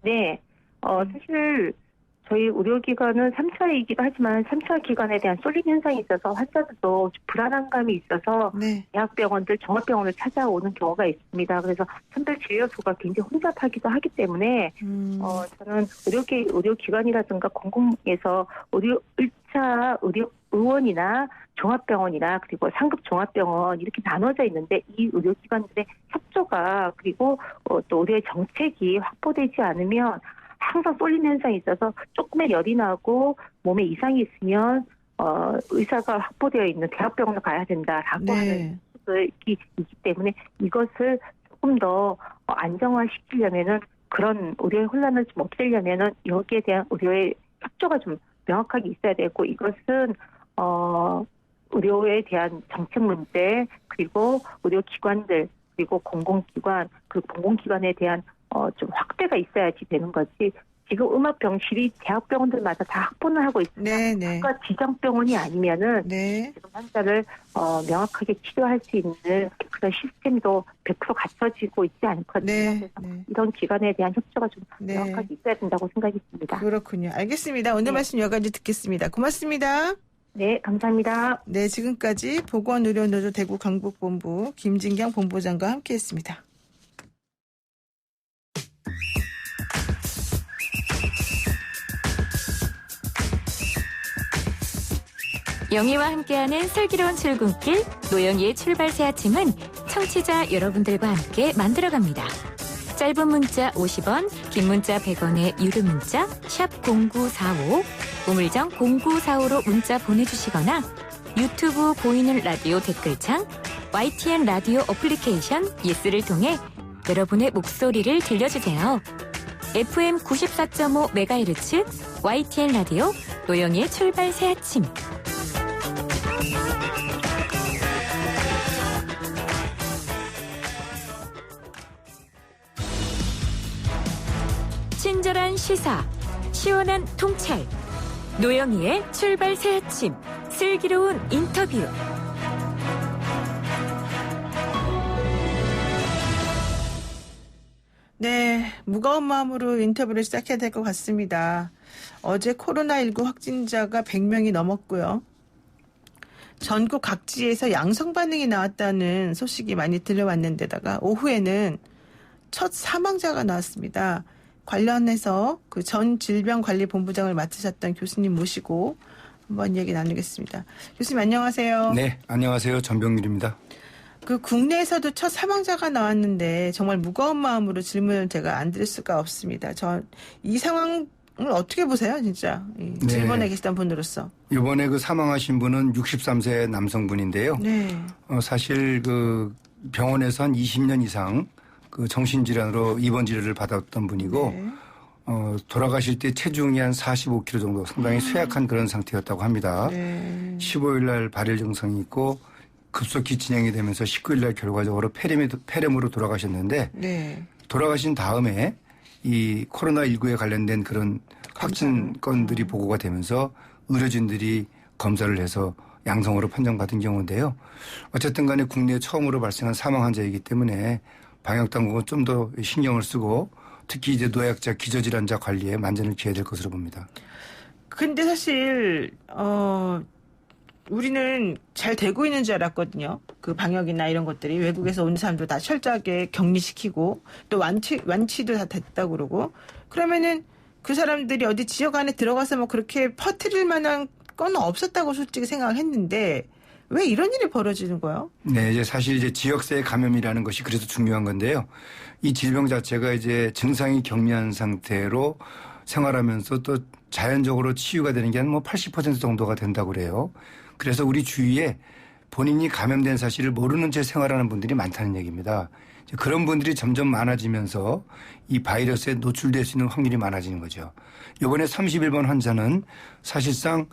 네. 사실 저희 의료기관은 3차이기도 하지만 3차 기관에 대한 쏠림 현상이 있어서 환자들도 불안한 감이 있어서 네. 대학병원들, 종합병원을 찾아오는 경우가 있습니다. 그래서 선별 진료소가 굉장히 혼잡하기도 하기 때문에 저는 의료기관이라든가 공공에서 1차 의원이나 종합병원이나 그리고 상급 종합병원 이렇게 나눠져 있는데 이 의료기관들의 협조가 그리고 또 의료의 정책이 확보되지 않으면 항상 쏠림 현상이 있어서 조금의 열이 나고 몸에 이상이 있으면 의사가 확보되어 있는 대학병원을 가야 된다라고 네. 하는 수술이 있기 때문에 이것을 조금 더 안정화시키려면은 그런 의료의 혼란을 좀 없애려면은 여기에 대한 의료의 협조가 좀 명확하게 있어야 되고 이것은 의료에 대한 정책 문제 그리고 의료기관들 그리고 공공기관 그 공공기관에 대한 좀 확대가 있어야지 되는 거지. 지금 음압병실이 대학병원들마다 다 확보는 하고 있습니다. 네. 그러니까 지정병원이 아니면은 네. 지금 환자를 명확하게 치료할 수 있는 그런 시스템도 100% 갖춰지고 있지 않거든요. 네. 그래서 네. 이런 기관에 대한 협조가 좀 네. 명확하게 있어야 된다고 생각이 듭니다. 그렇군요. 알겠습니다. 오늘 네. 말씀 여기까지 듣겠습니다. 고맙습니다. 네, 감사합니다. 네, 지금까지 보건의료노조 대구 강북본부 김진경 본부장과 함께했습니다. 영희와 함께하는 슬기로운 출근길 노영희의 출발 새 아침은 청취자 여러분들과 함께 만들어갑니다. 짧은 문자 50원, 긴 문자 100원에 유료 문자 샵 0945, 우물정 0945로 문자 보내주시거나 유튜브 보이는 라디오 댓글창, YTN 라디오 어플리케이션 예스를 통해 여러분의 목소리를 들려주세요. FM 94.5MHz YTN 라디오 노영희의 출발 새 아침. 친절한 시사, 시원한 통찰. 노영희의 출발 새 아침, 슬기로운 인터뷰. 네, 무거운 마음으로 인터뷰를 시작해야 될 것 같습니다. 어제 코로나19 확진자가 100명이 넘었고요. 전국 각지에서 양성 반응이 나왔다는 소식이 많이 들려왔는데다가 오후에는 첫 사망자가 나왔습니다. 관련해서 그 전 질병관리본부장을 맡으셨던 교수님 모시고 한번 얘기 나누겠습니다. 교수님 안녕하세요. 네, 안녕하세요. 전병률입니다. 그 국내에서도 첫 사망자가 나왔는데 정말 무거운 마음으로 질문을 제가 안 드릴 수가 없습니다. 저 이 상황을 어떻게 보세요, 진짜? 이 질문에 계시던 분으로서. 이번에 그 사망하신 분은 63세 남성분인데요. 네. 사실 그 병원에서 한 20년 이상 그 정신질환으로 입원 치료를 받았던 분이고, 네. 돌아가실 때 체중이 한 45kg 정도 상당히 쇠약한 그런 상태였다고 합니다. 네. 15일 날 발열 증상이 있고 급속히 진행이 되면서 19일 날 결과적으로 폐렴으로 돌아가셨는데, 네. 돌아가신 다음에 이 코로나19에 관련된 그런 확진 건들이 보고가 되면서 의료진들이 검사를 해서 양성으로 판정받은 경우인데요. 어쨌든 간에 국내에 처음으로 발생한 사망 환자이기 때문에 방역당국은 좀 더 신경을 쓰고 특히 이제 노약자, 기저질환자 관리에 만전을 기해야 될 것으로 봅니다. 근데 사실 우리는 잘 되고 있는 줄 알았거든요. 그 방역이나 이런 것들이 외국에서 온 사람도 다 철저하게 격리시키고 또 완치도 다 됐다고 그러고 그러면은 그 사람들이 어디 지역 안에 들어가서 뭐 그렇게 퍼뜨릴 만한 건 없었다고 솔직히 생각을 했는데 왜 이런 일이 벌어지는 거예요? 네, 이제 사실 이제 지역사회 감염이라는 것이 그래서 중요한 건데요. 이 질병 자체가 이제 증상이 경미한 상태로 생활하면서 또 자연적으로 치유가 되는 게 한 뭐 80% 정도가 된다고 그래요. 그래서 우리 주위에 본인이 감염된 사실을 모르는 채 생활하는 분들이 많다는 얘기입니다. 그런 분들이 점점 많아지면서 이 바이러스에 노출될 수 있는 확률이 많아지는 거죠. 이번에 31번 환자는 사실상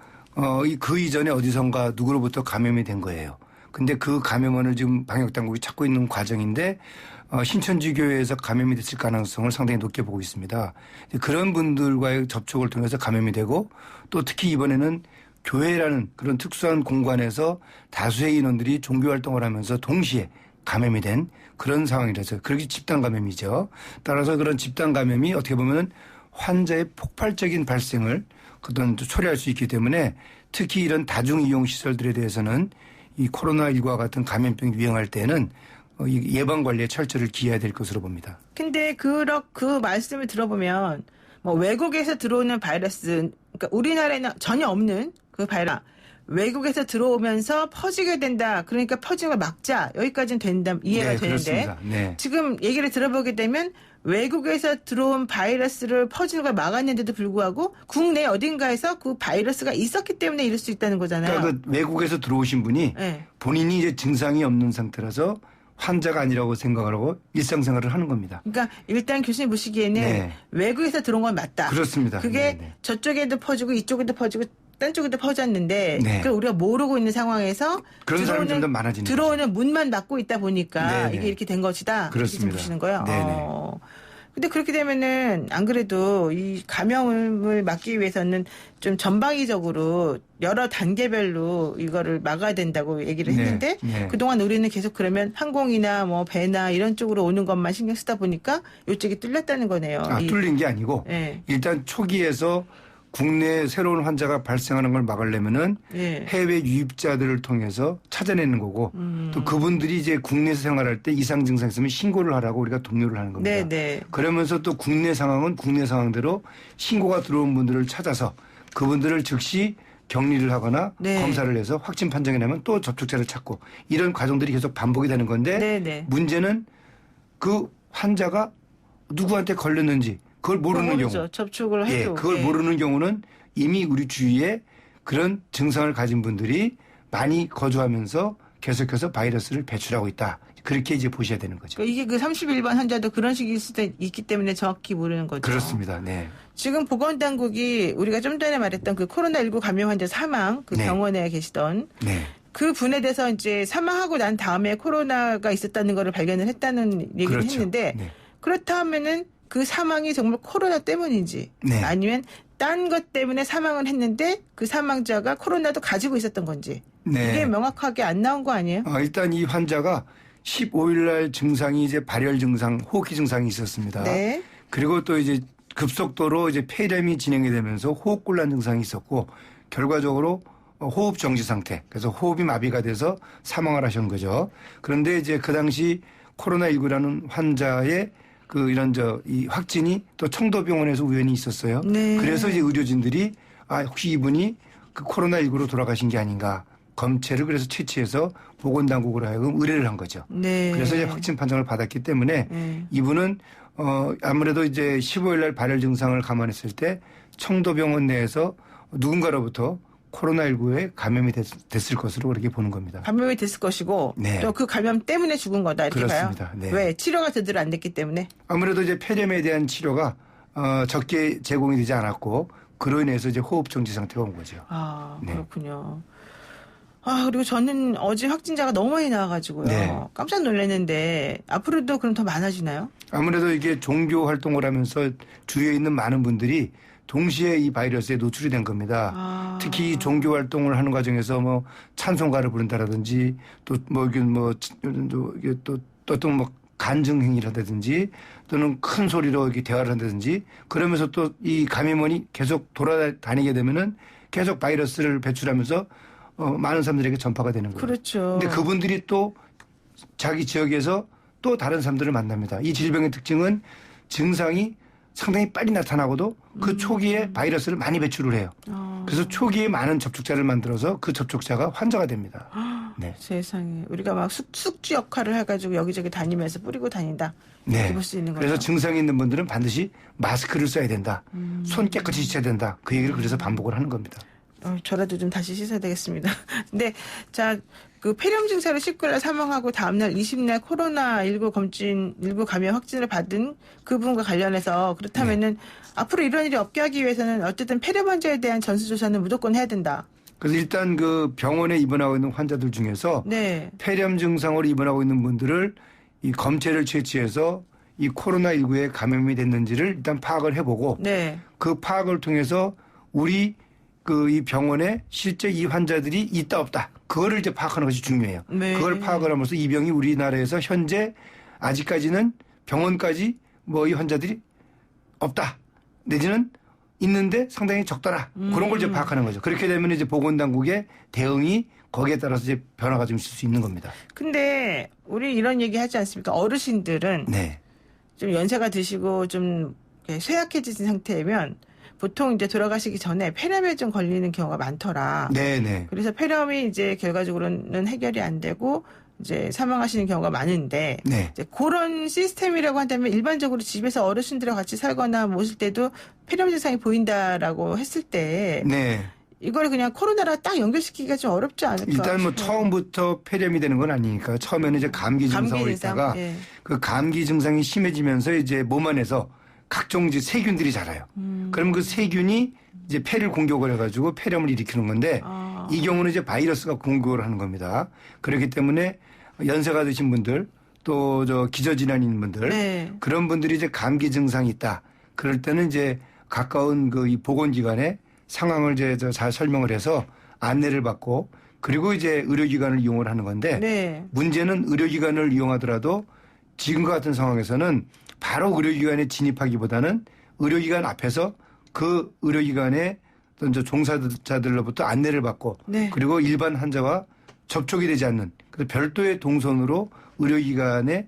그 이전에 어디선가 누구로부터 감염이 된 거예요. 근데 그 감염원을 지금 방역당국이 찾고 있는 과정인데 신천지 교회에서 감염이 됐을 가능성을 상당히 높게 보고 있습니다. 그런 분들과의 접촉을 통해서 감염이 되고 또 특히 이번에는 교회라는 그런 특수한 공간에서 다수의 인원들이 종교활동을 하면서 동시에 감염이 된 그런 상황이라서 그렇게 집단 감염이죠. 따라서 그런 집단 감염이 어떻게 보면 환자의 폭발적인 발생을 그동안 초래할 수 있기 때문에 특히 이런 다중이용시설들에 대해서는 이 코로나19와 같은 감염병이 유행할 때는 예방관리에 철저를 기해야 될 것으로 봅니다. 근데 그 말씀을 들어보면 뭐 외국에서 들어오는 바이러스, 그러니까 우리나라에는 전혀 없는 그 바이러스, 외국에서 들어오면서 퍼지게 된다. 그러니까 퍼지는 걸 막자. 여기까지는 된다. 이해가 네, 되는데 그렇습니다. 네. 지금 얘기를 들어보게 되면 외국에서 들어온 바이러스를 퍼지는 걸 막았는데도 불구하고 국내 어딘가에서 그 바이러스가 있었기 때문에 이럴 수 있다는 거잖아요. 그러니까 그 외국에서 들어오신 분이 네. 본인이 이제 증상이 없는 상태라서 환자가 아니라고 생각을 하고 일상생활을 하는 겁니다. 그러니까 일단 교수님 보시기에는 네. 외국에서 들어온 건 맞다. 그렇습니다. 그게 네네. 저쪽에도 퍼지고 이쪽에도 퍼지고 딴 쪽에도 퍼졌는데 네. 그걸 우리가 모르고 있는 상황에서 그런 사람이 좀 더 많아지는 들어오는 문만 막고 있다 보니까 네네. 이게 이렇게 된 것이다. 그렇습니다. 이렇게 보시는 거예요. 네네. 근데 그렇게 되면은 안 그래도 이 감염을 막기 위해서는 좀 전방위적으로 여러 단계별로 이거를 막아야 된다고 얘기를 네, 했는데 네. 그동안 우리는 계속 그러면 항공이나 뭐 배나 이런 쪽으로 오는 것만 신경 쓰다 보니까 이쪽이 뚫렸다는 거네요. 뚫린 게 아니고 네. 일단 초기에서 국내에 새로운 환자가 발생하는 걸 막으려면은 네. 해외 유입자들을 통해서 찾아내는 거고 또 그분들이 이제 국내에서 생활할 때 이상 증상 있으면 신고를 하라고 우리가 독려를 하는 겁니다. 네, 네. 그러면서 또 국내 상황은 국내 상황대로 신고가 들어온 분들을 찾아서 그분들을 즉시 격리를 하거나 네. 검사를 해서 확진 판정이 나면 또 접촉자를 찾고 이런 과정들이 계속 반복이 되는 건데 네, 네. 문제는 그 환자가 누구한테 걸렸는지 그걸 모르는 모르죠. 경우. 접촉을 해도. 그걸 모르는 경우는 이미 우리 주위에 그런 증상을 가진 분들이 많이 거주하면서 계속해서 바이러스를 배출하고 있다. 그렇게 이제 보셔야 되는 거죠. 그러니까 이게 그 31번 환자도 그런 식일 수도 있기 때문에 정확히 모르는 거죠. 그렇습니다. 네. 지금 보건당국이 우리가 좀 전에 말했던 그 코로나19 감염 환자 사망, 그 네. 병원에 계시던 네. 그 분에 대해서 이제 사망하고 난 다음에 코로나가 있었다는 거를 발견을 했다는 얘기를 그렇죠. 했는데 네. 그렇다면은 그 사망이 정말 코로나 때문인지 네. 아니면 딴 것 때문에 사망을 했는데 그 사망자가 코로나도 가지고 있었던 건지 네. 이게 명확하게 안 나온 거 아니에요? 일단 이 환자가 15일 날 증상이 이제 발열 증상, 호흡기 증상이 있었습니다. 네. 그리고 또 이제 급속도로 이제 폐렴이 진행이 되면서 호흡곤란 증상이 있었고 결과적으로 호흡 정지 상태. 그래서 호흡이 마비가 돼서 사망을 하신 거죠. 그런데 이제 그 당시 코로나19라는 환자의 그 이런 이 확진이 또 청도병원에서 우연히 있었어요. 네. 그래서 이제 의료진들이 혹시 이분이 그 코로나19로 돌아가신 게 아닌가. 검체를 그래서 채취해서 보건당국으로 하여금 의뢰를 한 거죠. 네. 그래서 이제 확진 판정을 받았기 때문에 이분은 아무래도 이제 15일 날 발열 증상을 감안했을 때 청도병원 내에서 누군가로부터 코로나19에 감염이 됐을 것으로 그렇게 보는 겁니다. 감염이 됐을 것이고 네. 또 그 감염 때문에 죽은 거다 이렇게 그렇습니다. 봐요. 네. 왜? 치료가 제대로 안 됐기 때문에. 아무래도 이제 폐렴에 대한 치료가 적게 제공이 되지 않았고 그로 인해서 이제 호흡 정지 상태가 온 거죠. 네. 그렇군요. 그리고 저는 어제 확진자가 너무 많이 나와가지고요. 네. 깜짝 놀랐는데 앞으로도 그럼 더 많아지나요? 아무래도 이게 종교 활동을 하면서 주위에 있는 많은 분들이 동시에 이 바이러스에 노출이 된 겁니다. 특히 종교 활동을 하는 과정에서 뭐 찬송가를 부른다라든지 또 뭐 이게 또 간증 행위를 한다든지 또는 큰 소리로 이렇게 대화를 한다든지 그러면서 또 이 감염원이 계속 돌아다니게 되면은 계속 바이러스를 배출하면서 많은 사람들에게 전파가 되는 거예요. 그렇죠. 근데 그분들이 또 자기 지역에서 또 다른 사람들을 만납니다. 이 질병의 특징은 증상이 상당히 빨리 나타나고도 그 초기에 바이러스를 많이 배출을 해요. 그래서 초기에 많은 접촉자를 만들어서 그 접촉자가 환자가 됩니다. 네. 세상에. 우리가 막 숙주 역할을 해가지고 여기저기 다니면서 뿌리고 다닌다. 네. 이렇게 볼 수 있는 거죠. 그래서 증상이 있는 분들은 반드시 마스크를 써야 된다. 손 깨끗이 씻어야 된다. 그 얘기를 그래서 반복을 하는 겁니다. 저라도 좀 다시 씻어야 되겠습니다. 근데 그 폐렴 증세로 19일 사망하고 다음날 20일 코로나19 감염 확진을 받은 그분과 관련해서 그렇다면은 앞으로 이런 일이 없게 하기 위해서는 어쨌든 폐렴 환자에 대한 전수조사는 무조건 해야 된다. 그래서 일단 그 병원에 입원하고 있는 환자들 중에서 네. 폐렴 증상으로 입원하고 있는 분들을 이 검체를 채취해서 이 코로나19에 감염이 됐는지를 일단 파악을 해보고 네. 그 파악을 통해서 우리 이 병원에 실제 이 환자들이 있다 없다 그거를 이제 파악하는 것이 중요해요. 네. 그걸 파악을 하면서 이 병이 우리나라에서 현재 아직까지는 병원까지 이 환자들이 없다 내지는 있는데 상당히 적더라 그런 걸 이제 파악하는 거죠. 그렇게 되면 이제 보건당국의 대응이 거기에 따라서 이제 변화가 좀 있을 수 있는 겁니다. 근데 우리 이런 얘기 하지 않습니까? 어르신들은 네. 좀 연세가 드시고 좀 쇠약해진 상태면 보통 이제 돌아가시기 전에 폐렴에 좀 걸리는 경우가 많더라. 네네. 그래서 폐렴이 이제 결과적으로는 해결이 안 되고 이제 사망하시는 경우가 많은데 네. 이제 그런 시스템이라고 한다면 일반적으로 집에서 어르신들과 같이 살거나 모실 때도 폐렴 증상이 보인다라고 했을 때 네. 이걸 그냥 코로나랑 딱 연결시키기가 좀 어렵지 않을까? 일단 싶어요. 처음부터 폐렴이 되는 건 아니니까 처음에는 이제 감기 증상으로 있다가 예. 그 감기 증상이 심해지면서 이제 몸 안에서 각종 이제 세균들이 자라요. 그럼 그 세균이 이제 폐를 공격을 해가지고 폐렴을 일으키는 건데 이 경우는 이제 바이러스가 공격을 하는 겁니다. 그렇기 때문에 연세가 드신 분들 또 기저질환 있는 분들 네. 그런 분들이 이제 감기 증상이 있다. 그럴 때는 이제 가까운 이 보건기관에 상황을 이제 잘 설명을 해서 안내를 받고 그리고 이제 의료기관을 이용을 하는 건데 네. 문제는 의료기관을 이용하더라도 지금과 같은 상황에서는 바로 의료기관에 진입하기보다는 의료기관 앞에서 그 의료기관의 어떤 종사자들로부터 안내를 받고 네. 그리고 일반 환자와 접촉이 되지 않는 그래서 별도의 동선으로 의료기관에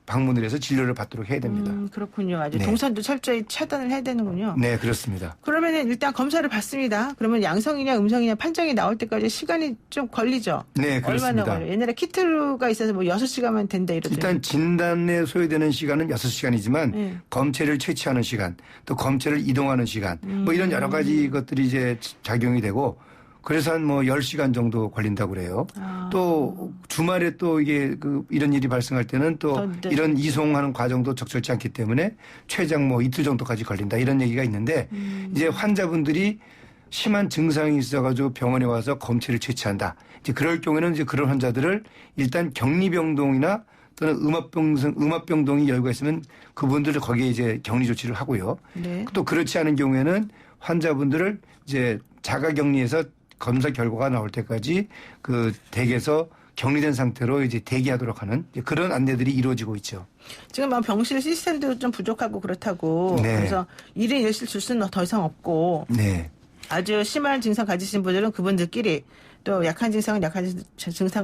방문을 해서 진료를 받도록 해야 됩니다. 그렇군요. 아주 네. 동선도 철저히 차단을 해야 되는군요. 네, 그렇습니다. 그러면은 일단 검사를 받습니다. 그러면 양성이냐 음성이냐 판정이 나올 때까지 시간이 좀 걸리죠. 네, 그렇습니다. 얼마나 걸려요? 옛날에 키트가 있어서 뭐 6시간만 된다 이러더니. 일단 진단에 소요되는 시간은 6시간이지만 네. 검체를 채취하는 시간, 또 검체를 이동하는 시간, 뭐 이런 여러 가지 것들이 이제 작용이 되고 그래서 한 뭐 10시간 정도 걸린다고 그래요. 또 주말에 또 이게 이런 일이 발생할 때는 또 이런 이송하는 과정도 적절치 않기 때문에 최장 뭐 이틀 정도까지 걸린다 이런 얘기가 있는데 이제 환자분들이 심한 증상이 있어가지고 병원에 와서 검체를 채취한다. 이제 그럴 경우에는 이제 그런 환자들을 일단 격리병동이나 또는 음압병동이 여유가 있으면 그분들을 거기에 이제 격리 조치를 하고요. 네. 또 그렇지 않은 경우에는 환자분들을 이제 자가격리해서 검사 결과가 나올 때까지 그 댁에서 격리된 상태로 이제 대기하도록 하는 그런 안내들이 이루어지고 있죠. 지금 막 병실 시스템도 좀 부족하고 그렇다고. 네. 그래서 1인 1실 줄 수는 더 이상 없고. 네. 아주 심한 증상 가지신 분들은 그분들끼리 또 약한 증상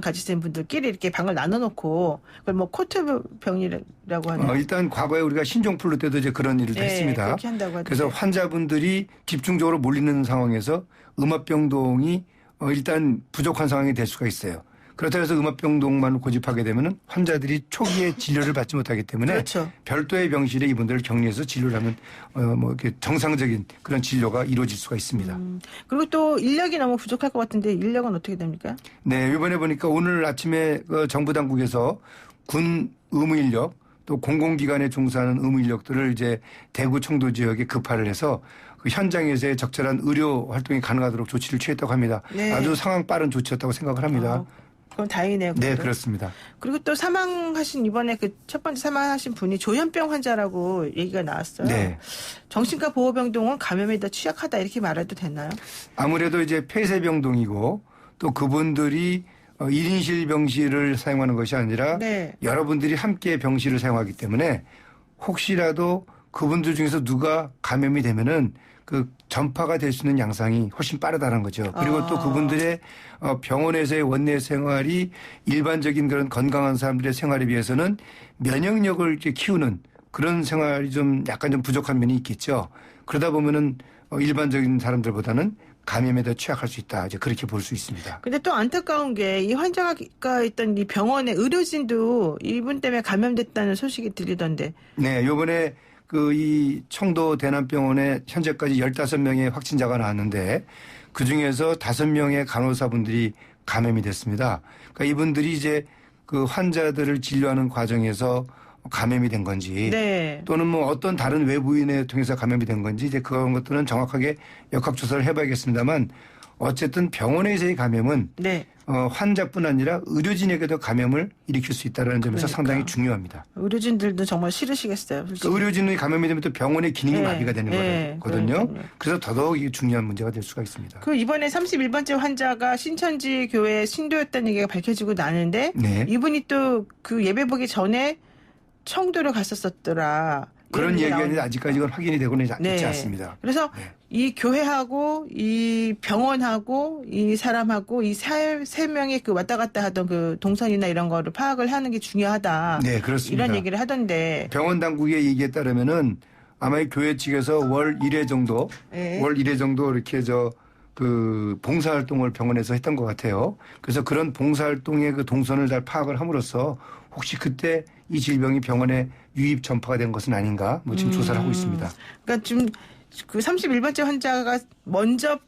가지신 분들끼리 이렇게 방을 나눠놓고 그걸 뭐 코트 병이라고 하네요. 일단 과거에 우리가 신종플루 때도 이제 그런 일을 네, 했습니다. 그렇게 한다고 하던데. 그래서 환자분들이 집중적으로 몰리는 상황에서 음압병동이 일단 부족한 상황이 될 수가 있어요. 그렇다고 해서 음압병동만 고집하게 되면 환자들이 초기에 진료를 받지 못하기 때문에 그렇죠. 별도의 병실에 이분들을 격리해서 진료를 하면 뭐 이렇게 정상적인 그런 진료가 이루어질 수가 있습니다. 그리고 또 인력이 너무 부족할 것 같은데 인력은 어떻게 됩니까? 네, 이번에 보니까 오늘 아침에 정부 당국에서 군 의무 인력 또 공공기관에 종사하는 의무 인력들을 이제 대구 청도 지역에 급파를 해서 그 현장에서의 적절한 의료 활동이 가능하도록 조치를 취했다고 합니다. 네. 아주 상황 빠른 조치였다고 생각을 합니다. 그럼 다행이네요. 네, 그래도. 그렇습니다. 그리고 또 사망하신 이번에 그 첫 번째 사망하신 분이 조현병 환자라고 얘기가 나왔어요. 네. 정신과 보호병동은 감염에 더 취약하다 이렇게 말해도 되나요? 아무래도 이제 폐쇄병동이고 또 그분들이 1인실 병실을 사용하는 것이 아니라 네. 여러분들이 함께 병실을 사용하기 때문에 혹시라도 그분들 중에서 누가 감염이 되면은 그 전파가 될 수 있는 양상이 훨씬 빠르다는 거죠. 그리고 또 그분들의 병원에서의 원내 생활이 일반적인 그런 건강한 사람들의 생활에 비해서는 면역력을 이렇게 키우는 그런 생활이 좀 약간 좀 부족한 면이 있겠죠. 그러다 보면은 일반적인 사람들보다는 감염에 더 취약할 수 있다. 이제 그렇게 볼 수 있습니다. 근데 또 안타까운 게 이 환자가 있던 이 병원의 의료진도 이분 때문에 감염됐다는 소식이 들리던데. 네, 요번에 이 청도 대남병원에 현재까지 15명의 확진자가 나왔는데 그중에서 5명의 간호사분들이 감염이 됐습니다. 그러니까 이분들이 이제 그 환자들을 진료하는 과정에서 감염이 된 건지 네. 또는 뭐 어떤 다른 외부인에 통해서 감염이 된 건지 이제 그런 것들은 정확하게 역학조사를 해봐야겠습니다만 어쨌든 병원에서의 감염은 네. 환자뿐 아니라 의료진에게도 감염을 일으킬 수 있다는 점에서 그러니까. 상당히 중요합니다. 의료진들도 정말 싫으시겠어요. 그러니까 의료진이 감염이 되면 또 병원의 기능이 네. 마비가 되는 네. 거거든요. 그렇군요. 그래서 더더욱 이게 중요한 문제가 될 수가 있습니다. 그 이번에 31번째 환자가 신천지 교회 신도였다는 얘기가 밝혀지고 나는데 네. 이분이 또 그 예배 보기 전에 청도를 갔었더라. 그런 이런 얘기가 얘기가 아직까지 그건 확인이 되고는 네. 있지 않습니다. 그래서 네. 이 교회하고 이 병원하고 이 사람하고 이 세 명의 그 왔다 갔다 하던 그 동선이나 이런 거를 파악을 하는 게 중요하다. 네, 그렇습니다. 이런 얘기를 하던데. 병원 당국의 얘기에 따르면은 아마 이 교회 측에서 월 1회 정도, 네. 월 1회 정도 이렇게 그 봉사활동을 병원에서 했던 것 같아요. 그래서 그런 봉사활동의 그 동선을 잘 파악을 함으로써 혹시 그때 이 질병이 병원에 유입 전파가 된 것은 아닌가 뭐 지금 조사를 하고 있습니다. 그러니까 지금 그 31번째 환자가 먼저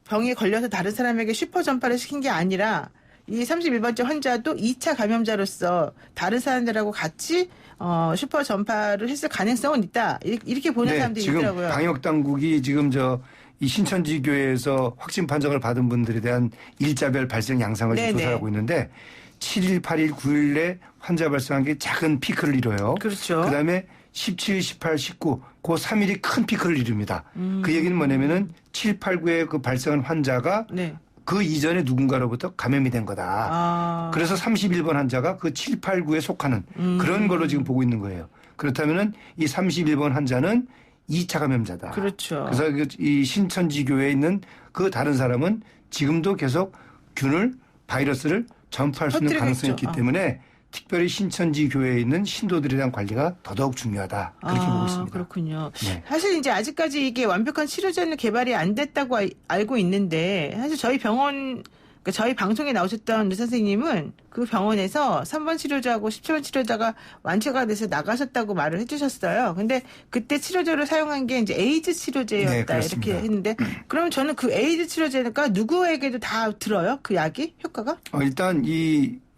병에 걸려서 다른 사람에게 슈퍼 전파를 시킨 게 아니라 이 31번째 환자도 2차 감염자로서 다른 사람들하고 같이 슈퍼 전파를 했을 가능성은 있다. 이렇게 보는 사람들이 지금 있더라고요. 방역 당국이 지금 이 신천지 교회에서 확진 판정을 받은 분들에 대한 일자별 발생 양상을 지금 네네. 조사하고 있는데 7일, 8일, 9일에 환자 발생한 게 작은 피크를 이뤄요. 그렇죠. 그다음에 17, 18, 19, 그 3일이 큰 피크를 이룹니다. 그 얘기는 뭐냐면은 7, 8, 9에 그 발생한 환자가 네. 그 이전에 누군가로부터 감염이 된 거다. 그래서 31번 환자가 그 7, 8, 9에 속하는 그런 걸로 지금 보고 있는 거예요. 그렇다면은 이 31번 환자는 2차 감염자다. 그렇죠. 그래서 이 신천지 교회에 있는 그 다른 사람은 지금도 계속 바이러스를 전파할 수 있는 가능성이 있기 때문에 특별히 신천지 교회에 있는 신도들에 대한 관리가 더더욱 중요하다. 그렇게 보고 있습니다. 그렇군요. 네. 사실 이제 아직까지 이게 완벽한 치료제는 개발이 안 됐다고 알고 있는데 사실 저희 병원 그러니까 저희 방송에 나오셨던 의사 선생님은 그 병원에서 3번 치료자하고 17번 치료자가 완치가 돼서 나가셨다고 말을 해주셨어요. 근데 그때 치료제로 사용한 게 이제 에이즈 치료제였다 네, 이렇게 했는데 그럼 저는 그 에이즈 치료제가 누구에게도 다 들어요? 그 약이 효과가? 일단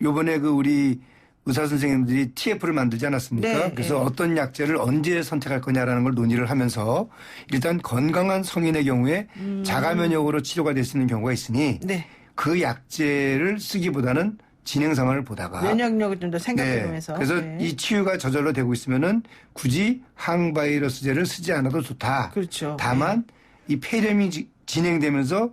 요번에 우리 의사 선생님들이 TF를 만들지 않았습니까? 네, 그래서 네. 어떤 약제를 언제 선택할 거냐라는 걸 논의를 하면서 일단 건강한 성인의 경우에 자가 면역으로 치료가 될 수 있는 경우가 있으니 네. 그 약제를 쓰기보다는 진행 상황을 보다가 면역력을 좀 더 생각해보면서. 그래서 네. 이 치유가 저절로 되고 있으면은 굳이 항바이러스제를 쓰지 않아도 좋다. 그렇죠. 다만 이 폐렴이 진행되면서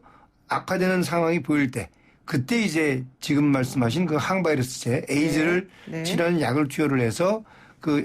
악화되는 상황이 보일 때 그때 이제 지금 말씀하신 그 항바이러스제 에이즈를 네. 치료하는 약을 투여를 해서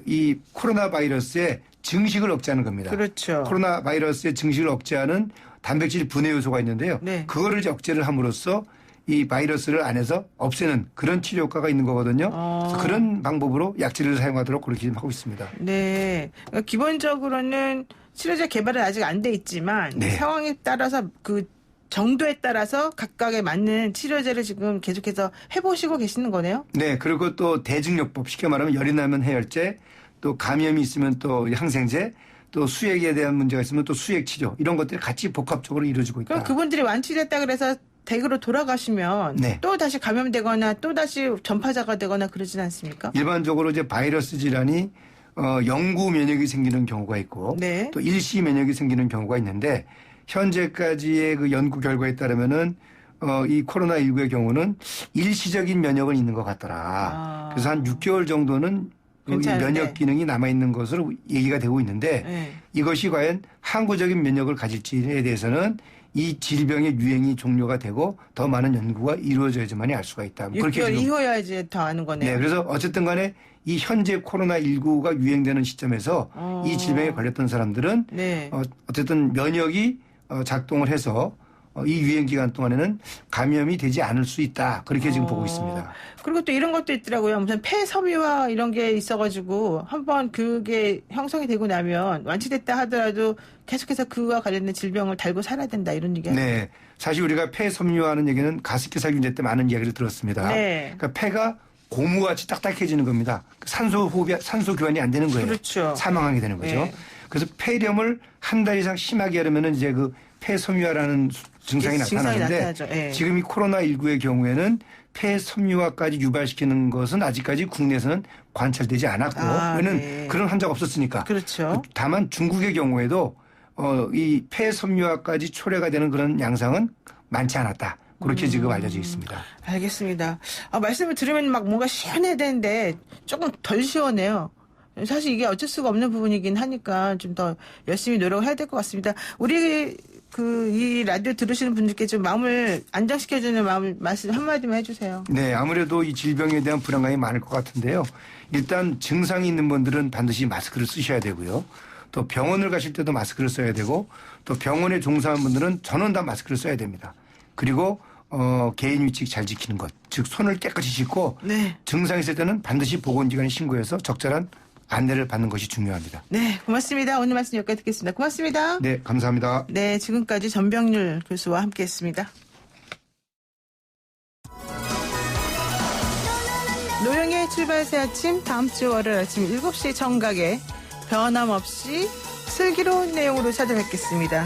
이 코로나 바이러스의 증식을 억제하는 겁니다. 그렇죠. 코로나 바이러스의 증식을 억제하는 단백질 분해 요소가 있는데요. 네. 그거를 이제 억제를 함으로써 이 바이러스를 안에서 없애는 그런 치료 효과가 있는 거거든요. 그래서 그런 방법으로 약제를 사용하도록 그렇게 지금 하고 있습니다. 네. 그러니까 기본적으로는 치료제 개발은 아직 안 돼 있지만 네. 상황에 따라서 그 정도에 따라서 각각에 맞는 치료제를 지금 계속해서 해보시고 계시는 거네요. 네. 그리고 또 대증요법 쉽게 말하면 열이 나면 해열제 또 감염이 있으면 또 항생제 또 수액에 대한 문제가 있으면 또 수액 치료 이런 것들이 같이 복합적으로 이루어지고 있다. 그럼 그분들이 완치됐다 그래서 댁으로 돌아가시면 네. 또 다시 감염되거나 또 다시 전파자가 되거나 그러진 않습니까? 일반적으로 이제 바이러스 질환이 영구 면역이 생기는 경우가 있고 네. 또 일시 면역이 생기는 경우가 있는데 현재까지의 그 연구 결과에 따르면은 이 코로나19의 경우는 일시적인 면역은 있는 것 같더라. 그래서 한 6개월 정도는 이 면역 기능이 남아있는 것으로 얘기가 되고 있는데 네. 이것이 과연 항구적인 면역을 가질지에 대해서는 이 질병의 유행이 종료가 되고 더 많은 연구가 이루어져야지만이 알 수가 있다. 6개월 이후야 이제 더 아는 거네요. 네, 그래서 어쨌든 간에 이 현재 코로나19가 유행되는 시점에서 이 질병에 걸렸던 사람들은 네. 어쨌든 면역이 작동을 해서 이 유행 기간 동안에는 감염이 되지 않을 수 있다. 그렇게 지금 보고 있습니다. 그리고 또 이런 것도 있더라고요. 무슨 폐섬유화 이런 게 있어가지고 한번 그게 형성이 되고 나면 완치됐다 하더라도 계속해서 그와 관련된 질병을 달고 살아야 된다 이런 얘기가. 네. 사실 우리가 폐섬유화하는 얘기는 가습기 살균제 때 많은 이야기를 들었습니다. 네. 그러니까 폐가 고무같이 딱딱해지는 겁니다. 산소 교환이 안 되는 거예요. 그렇죠. 사망하게 되는 거죠. 네. 그래서 폐렴을 한 달 이상 심하게 하려면은 이제 그 폐섬유화라는 증상이 나타나는데 네. 지금 이 코로나19의 경우에는 폐섬유화까지 유발시키는 것은 아직까지 국내에서는 관찰되지 않았고 왜냐면 네. 그런 환자가 없었으니까. 그렇죠. 다만 중국의 경우에도 이 폐섬유화까지 초래가 되는 그런 양상은 많지 않았다. 그렇게 지금 알려져 있습니다. 알겠습니다. 말씀을 들으면 막 뭔가 시원해야 되는데 조금 덜 시원해요. 사실 이게 어쩔 수가 없는 부분이긴 하니까 좀 더 열심히 노력을 해야 될 것 같습니다. 우리 이 라디오 들으시는 분들께 좀 마음을 안정시켜주는 말씀 한마디만 해주세요. 네, 아무래도 이 질병에 대한 불안감이 많을 것 같은데요. 일단 증상이 있는 분들은 반드시 마스크를 쓰셔야 되고요. 또 병원을 가실 때도 마스크를 써야 되고 또 병원에 종사하는 분들은 전원 다 마스크를 써야 됩니다. 그리고 개인 위치 잘 지키는 것, 즉 손을 깨끗이 씻고 네. 증상이 있을 때는 반드시 보건기관에 신고해서 적절한 안내를 받는 것이 중요합니다. 네, 고맙습니다. 오늘 말씀 여기까지 듣겠습니다. 고맙습니다. 네, 감사합니다. 네, 지금까지 전병률 교수와 함께했습니다. 노영의 출발새 아침 다음 주 월요일 아침 7시 정각에 변함없이 슬기로운 내용으로 찾아뵙겠습니다.